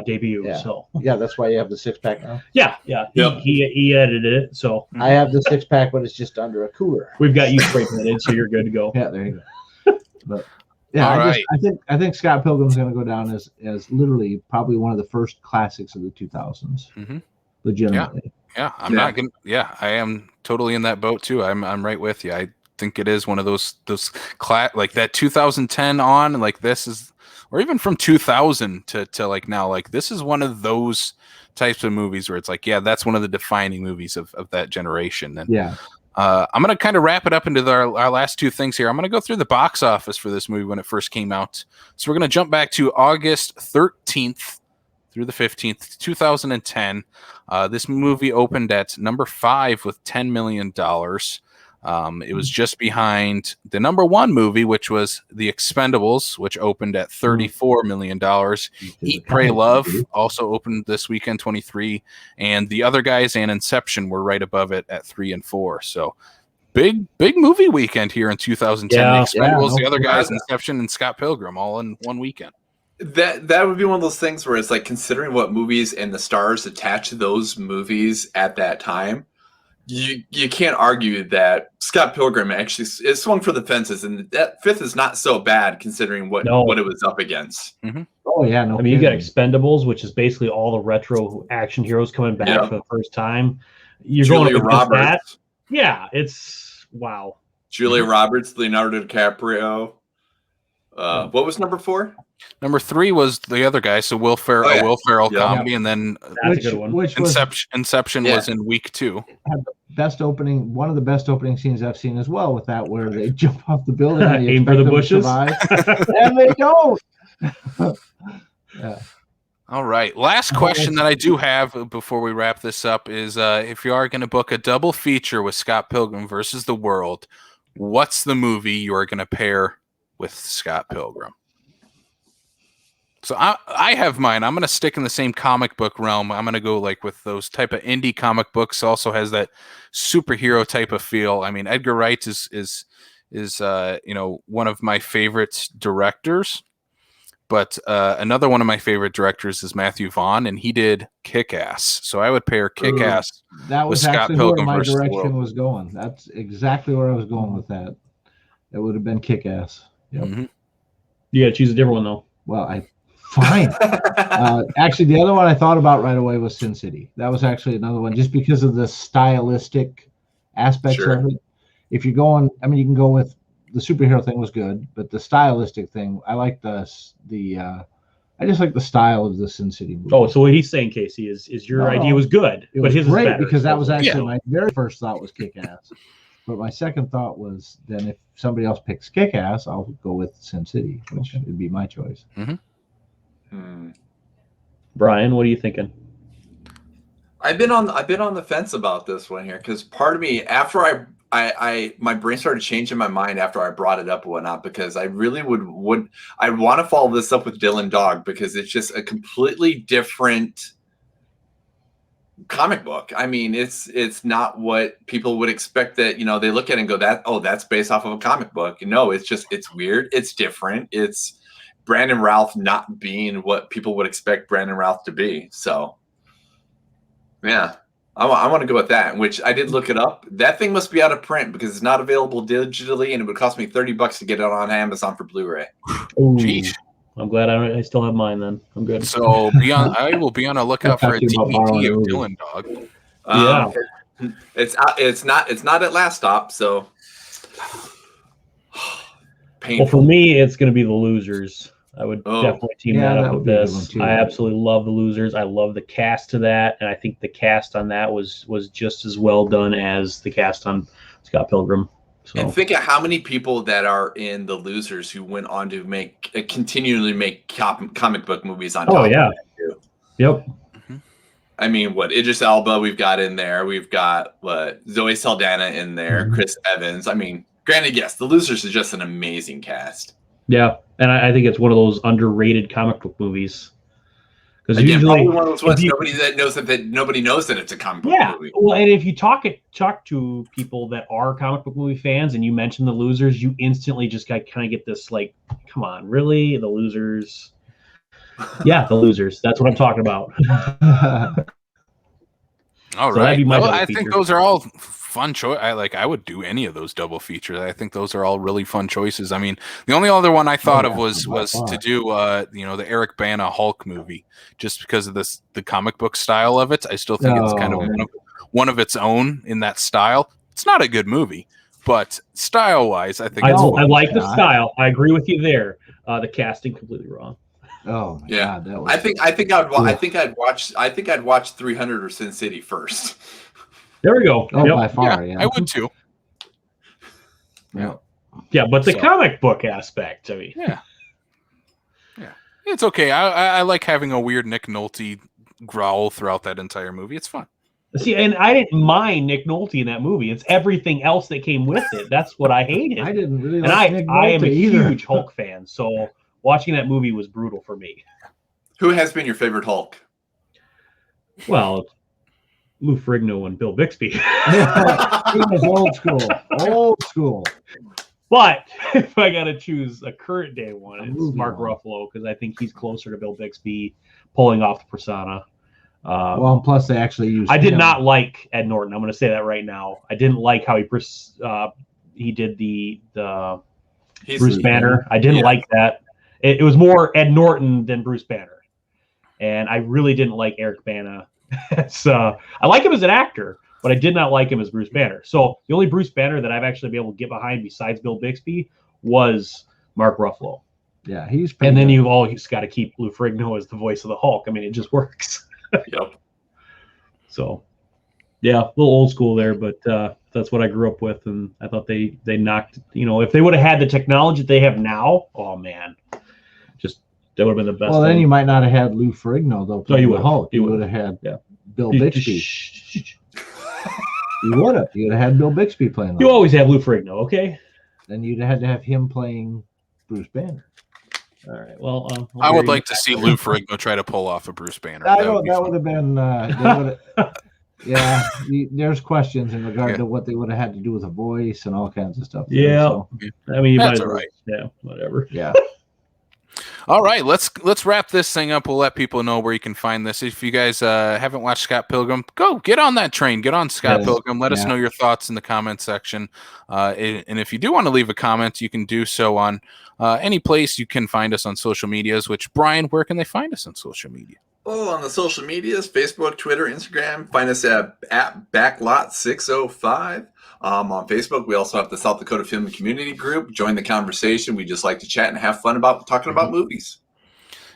debut. So that's why you have the 6-pack now. He edited it. So I have the 6-pack, but it's just under a cooler. We've got you spray painted, so you're good to go. Yeah, there you go. But I think Scott Pilgrim's going to go down as literally probably one of the first classics of the 2000s. Legitimately. I am totally in that boat too. I'm right with you. I think it is one of those like that 2010 on, like this is, or even from 2000 to like now, like this is one of those types of movies where it's like, that's one of the defining movies of that generation. And I'm going to kind of wrap it up into our last two things here. I'm going to go through the box office for this movie when it first came out. So we're going to jump back to August 13th through the 15th, 2010. This movie opened at number 5 with $10 million. It was just behind the number 1 movie, which was The Expendables, which opened at $34 million. Eat, Pray, Love also opened this weekend, 23, and The Other Guys and Inception were right above it at 3 and 4. So big movie weekend here in 2010. The Expendables, The Other Guys, Inception, and Scott Pilgrim all in one weekend. That would be one of those things where it's like, considering what movies and the stars attached to those movies at that time, you can't argue that Scott Pilgrim actually is swung for the fences, and that 5th is not so bad considering what it was up against. Oh yeah, no. I mean, you got Expendables, which is basically all the retro action heroes coming back for the first time. You're Julia going Roberts. That. Yeah, it's wow. Julia Roberts, Leonardo DiCaprio. What was number 4? Number 3 was The Other Guy, so Will Ferrell comedy, and then that's a good one. Inception was in week 2. Had the one of the best opening scenes I've seen as well, with that where they jump off the building and aim for the bushes, and they don't. All right. Last question that I do have before we wrap this up is, if you are going to book a double feature with Scott Pilgrim versus the World, what's the movie you are going to pair with Scott Pilgrim? So I have mine. I'm going to stick in the same comic book realm. I'm going to go like with those type of indie comic books. Also has that superhero type of feel. I mean, Edgar Wright is one of my favorite directors. But another one of my favorite directors is Matthew Vaughn, and he did Kick-Ass. So I would pair Kick-Ass with Scott Pilgrim versus the World. That was actually where my direction was going. That's exactly where I was going with that. It would have been Kick-Ass. Yep. Mm-hmm. You got to choose a different one, though. Well, fine. Actually, the other one I thought about right away was Sin City. That was actually another one, just because of the stylistic aspects of it. If you're going, I mean, you can go with the superhero thing was good, but the stylistic thing, I like I just like the style of the Sin City movie. Oh, so what he's saying, Casey, is your idea was good, but his was great, because that was actually my very first thought was Kick-Ass. But my second thought was, then if somebody else picks Kick-Ass, I'll go with Sin City, which would be my choice. Brian, what are you thinking? I've been on the fence about this one here, because part of me, after my brain started changing my mind after I brought it up and whatnot, because I really I want to follow this up with Dylan Dog, because it's just a completely different comic book. I mean, it's not what people would expect that, they look at it and go, that's based off of a comic book. No, it's weird. It's different. It's Brandon Routh not being what people would expect Brandon Routh to be. So yeah, I want to go with that, which I did look it up. That thing must be out of print, because it's not available digitally, and it would cost me $30 to get it on Amazon for Blu-ray. Jeez. I'm glad I still have mine then. I'm good. So I will be on a lookout for a DVD of Dylan Dog. It's not at Last Stop, so painful. Well, for me, it's going to be The Losers. I would definitely team that up with this. I absolutely love The Losers. I love the cast to that, and I think the cast on that was just as well done as the cast on Scott Pilgrim. So. And think of how many people that are in The Losers who went on to continually make comic book movies on top of that too. Yep. I mean, Idris Elba we've got in there. We've got Zoe Saldana in there, Chris Evans. I mean, granted, yes, The Losers is just an amazing cast. Yeah, and I think it's one of those underrated comic book movies. Because Again, usually probably one of those ones nobody knows that it's a comic book movie. Well, and if you talk to people that are comic book movie fans and you mention The Losers, you instantly just kind of get this like, come on, really? The Losers? Yeah, The Losers. That's what I'm talking about. All right. I think those are all fun choice. I would do any of those double features. I think those are all really fun choices. I mean, the only other one I thought of was to do the Eric Bana Hulk movie, just because of the comic book style of it. I still think it's kind of one of its own in that style. It's not a good movie, but style wise, I think I like the style. I agree with you there. The casting completely wrong. Oh my God, that was... I think I'd watch 300 or Sin City first. There we go. Oh, by far, I would too. Yeah, but the comic book aspect, I mean, yeah, it's okay. I like having a weird Nick Nolte growl throughout that entire movie. It's fun. See, and I didn't mind Nick Nolte in that movie. It's everything else that came with it. That's what I hated. I didn't really and like Nick Nolte I am a either. huge Hulk fan, so watching that movie was brutal for me. Who has been your favorite Hulk? Well, Lou Ferrigno and Bill Bixby. He was old school. But if I got to choose a current day one, it's Mark Ruffalo, because I think he's closer to Bill Bixby pulling off the persona. Well, plus they actually used. I did not like Ed Norton. I'm going to say that right now. I didn't like how he did the Bruce Banner. I didn't like that. It was more Ed Norton than Bruce Banner, and I really didn't like Eric Bana. So I like him as an actor, but I did not like him as Bruce Banner. So the only Bruce Banner that I've actually been able to get behind besides Bill Bixby was Mark Ruffalo. Yeah, he's. And then you've always got to keep Lou Ferrigno as the voice of the Hulk. I mean, it just works. Yep. So, yeah, a little old school there, but that's what I grew up with, and I thought they knocked. If they would have had the technology that they have now, oh man, that would have been the best. Well, then you might not have had Lou Ferrigno though. No, you would. Hulk. You would have had Bill Bixby. You would have. You'd have had Bill Bixby playing. You always have Lou Ferrigno, okay? Then you'd have had to have him playing Bruce Banner. All right. Well, I would like to see Lou Ferrigno try to pull off a Bruce Banner. That would have been. Yeah, there's questions in regard to what they would have had to do with a voice and all kinds of stuff. Yeah, so. I mean, that's all right. Yeah, whatever. Yeah. All right, let's wrap this thing up. We'll let people know where you can find this. If you guys haven't watched Scott Pilgrim, go get on that train. Get on Scott Pilgrim. Let us know your thoughts in the comment section. And if you do want to leave a comment, you can do so on any place you can find us on social medias. Which, Brian, where can they find us on social media? Oh, on the social medias, Facebook, Twitter, Instagram. Find us at Backlot605. On Facebook, we also have the South Dakota Film and Community Group. Join the conversation. We just like to chat and have fun about talking about movies.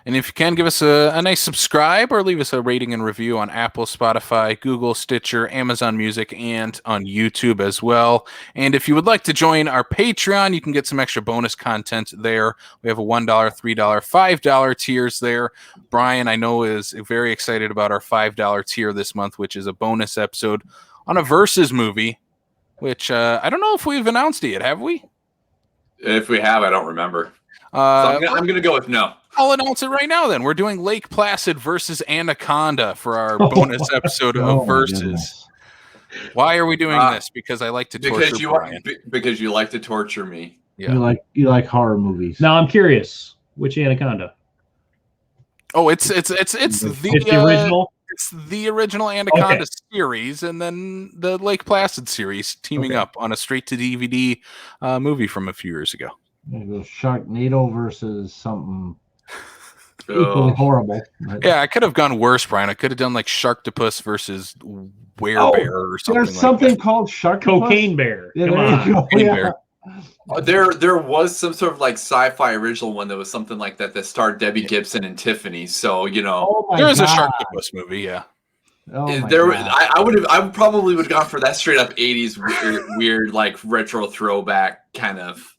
And if you can, give us a nice subscribe or leave us a rating and review on Apple, Spotify, Google, Stitcher, Amazon Music, and on YouTube as well. And if you would like to join our Patreon, you can get some extra bonus content there. We have a $1, $3, $5 tiers there. Brian, I know, is very excited about our $5 tier this month, which is a bonus episode on a Versus movie, which I don't know if we've announced it yet, have we? If we have, I don't remember. So I'm going to go with no. I'll announce it right now then. We're doing Lake Placid versus Anaconda for our bonus episode of Versus. Why are we doing this? Because I like to torture Brian. Because you like to torture me. Yeah. You like horror movies. Now I'm curious, which Anaconda? Oh, it's the original. It's the original Anaconda series, and then the Lake Placid series teaming up on a straight-to-DVD movie from a few years ago. Sharknado versus something equally horrible. Yeah, I could have gone worse, Brian. I could have done like Sharktopus versus Werebear or something. There's something called Sharktopus? Cocaine Bear. Yeah, Come on. Cocaine Bear. There was some sort of like sci-fi original one that was something like that starred Debbie Gibson and Tiffany. So there is a Sharktopus movie. Yeah. Oh my There, God. I probably would have gone for that straight up 80s weird like retro throwback kind of.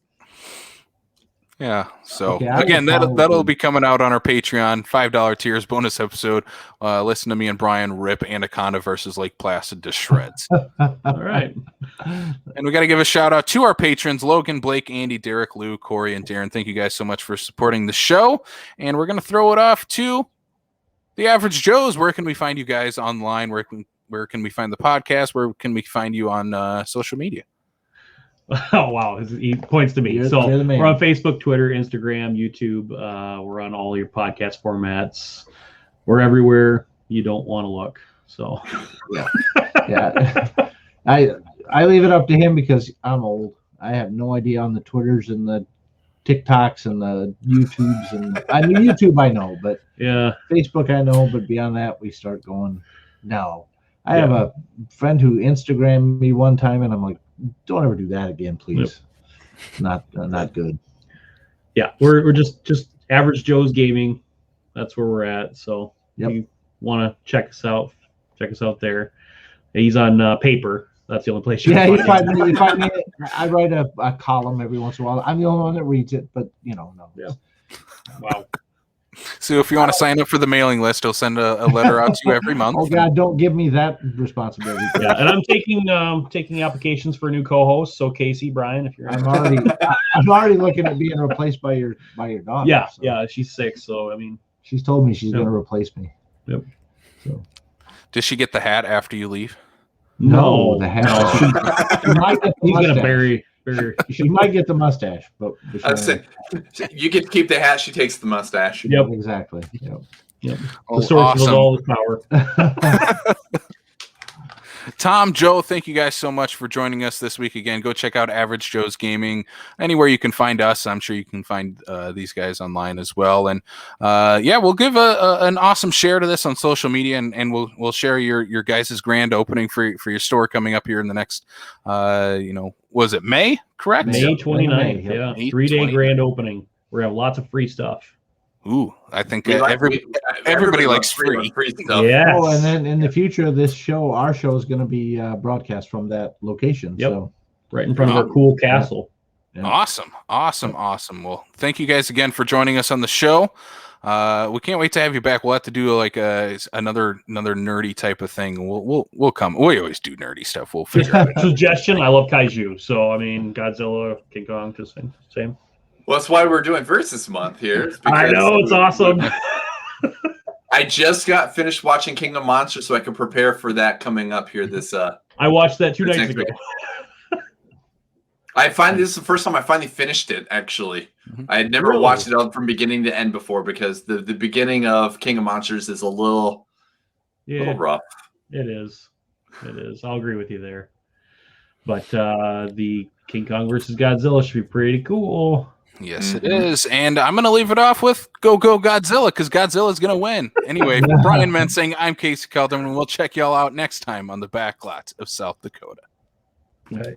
Yeah. So Okay, I again, will that'll follow be coming out on our Patreon. $5 tiers bonus episode. Listen to me and Brian rip Anaconda versus Lake Placid to shreds. All right. And we got to give a shout out to our patrons, Logan, Blake, Andy, Derek, Lou, Corey, and Darren. Thank you guys so much for supporting the show. And we're going to throw it off to the Average Joes. Where can we find you guys online? Where can we find the podcast? Where can we find you on social media? Oh, wow. He points to me. You're the man. We're on Facebook, Twitter, Instagram, YouTube. We're on all your podcast formats. We're everywhere you don't want to look. So, Yeah. I leave it up to him because I'm old. I have no idea on the Twitters and the TikToks and the YouTubes. And I mean, YouTube I know, but yeah. Facebook I know. But beyond that, we start going, no. I have a friend who Instagrammed me one time, and I'm like, don't ever do that again, please. Not good. Yeah, we're just Average Joe's Gaming. That's where we're at. So if you want to check us out there. He's on paper. That's the only place you can find you find me. I write a column every once in a while. I'm the only one that reads it, but no. Yeah. Wow. So if you want to sign up for the mailing list, he'll send a letter out to you every month. Oh God, don't give me that responsibility. Yeah, and I'm taking applications for a new co-host. So Casey, Brian, if you're I'm already looking at being replaced by your daughter. Yeah, so. yeah, she's sick. So I mean, She's told me she's going to replace me. Yep. So. Does she get the hat after you leave? No, the hat. She might get the he's gonna mustache. bury. She might get the mustache, but I'd say you get to keep the hat. She takes the mustache. Yep. Exactly. Yep. Oh, The source awesome. of all the power. Tom, Joe, thank you guys so much for joining us this week again. Go check out Average Joe's Gaming anywhere you can find us. I'm sure you can find these guys online as well. And we'll give an awesome share to this on social media, and we'll share your guys' grand opening for your store coming up here in the next, was it May? Correct? May 29th. May, Yeah, May 3-day 29th. grand opening. We're gonna have lots of free stuff. Ooh, I think Everybody likes free. stuff. Yeah. Oh, and then in the future of this show, our show is going to be broadcast from that location. Yep. So Right in front of our cool castle. Yeah. Awesome. Well, thank you guys again for joining us on the show. We can't wait to have you back. We'll have to do like another nerdy type of thing. We'll come. We always do nerdy stuff. We'll figure it out. Suggestion: I love kaiju, so I mean Godzilla, King Kong, just same. Well, that's why we're doing Versus Month here. I know, it's awesome. I just got finished watching Kingdom Monsters, so I can prepare for that coming up here. This I watched that 2 nights next ago. week. This is the first time I finally finished it. Actually, Mhm. I had never Really? watched it out from beginning to end before because the beginning of King of Monsters is a little rough. It is. I'll agree with you there. But the King Kong versus Godzilla should be pretty cool. Yes, it is. And I'm going to leave it off with Go Godzilla, because Godzilla's going to win. Anyway, for Brian Mensing, I'm Casey Kelderman, and we'll check y'all out next time on the Backlot of South Dakota. Right.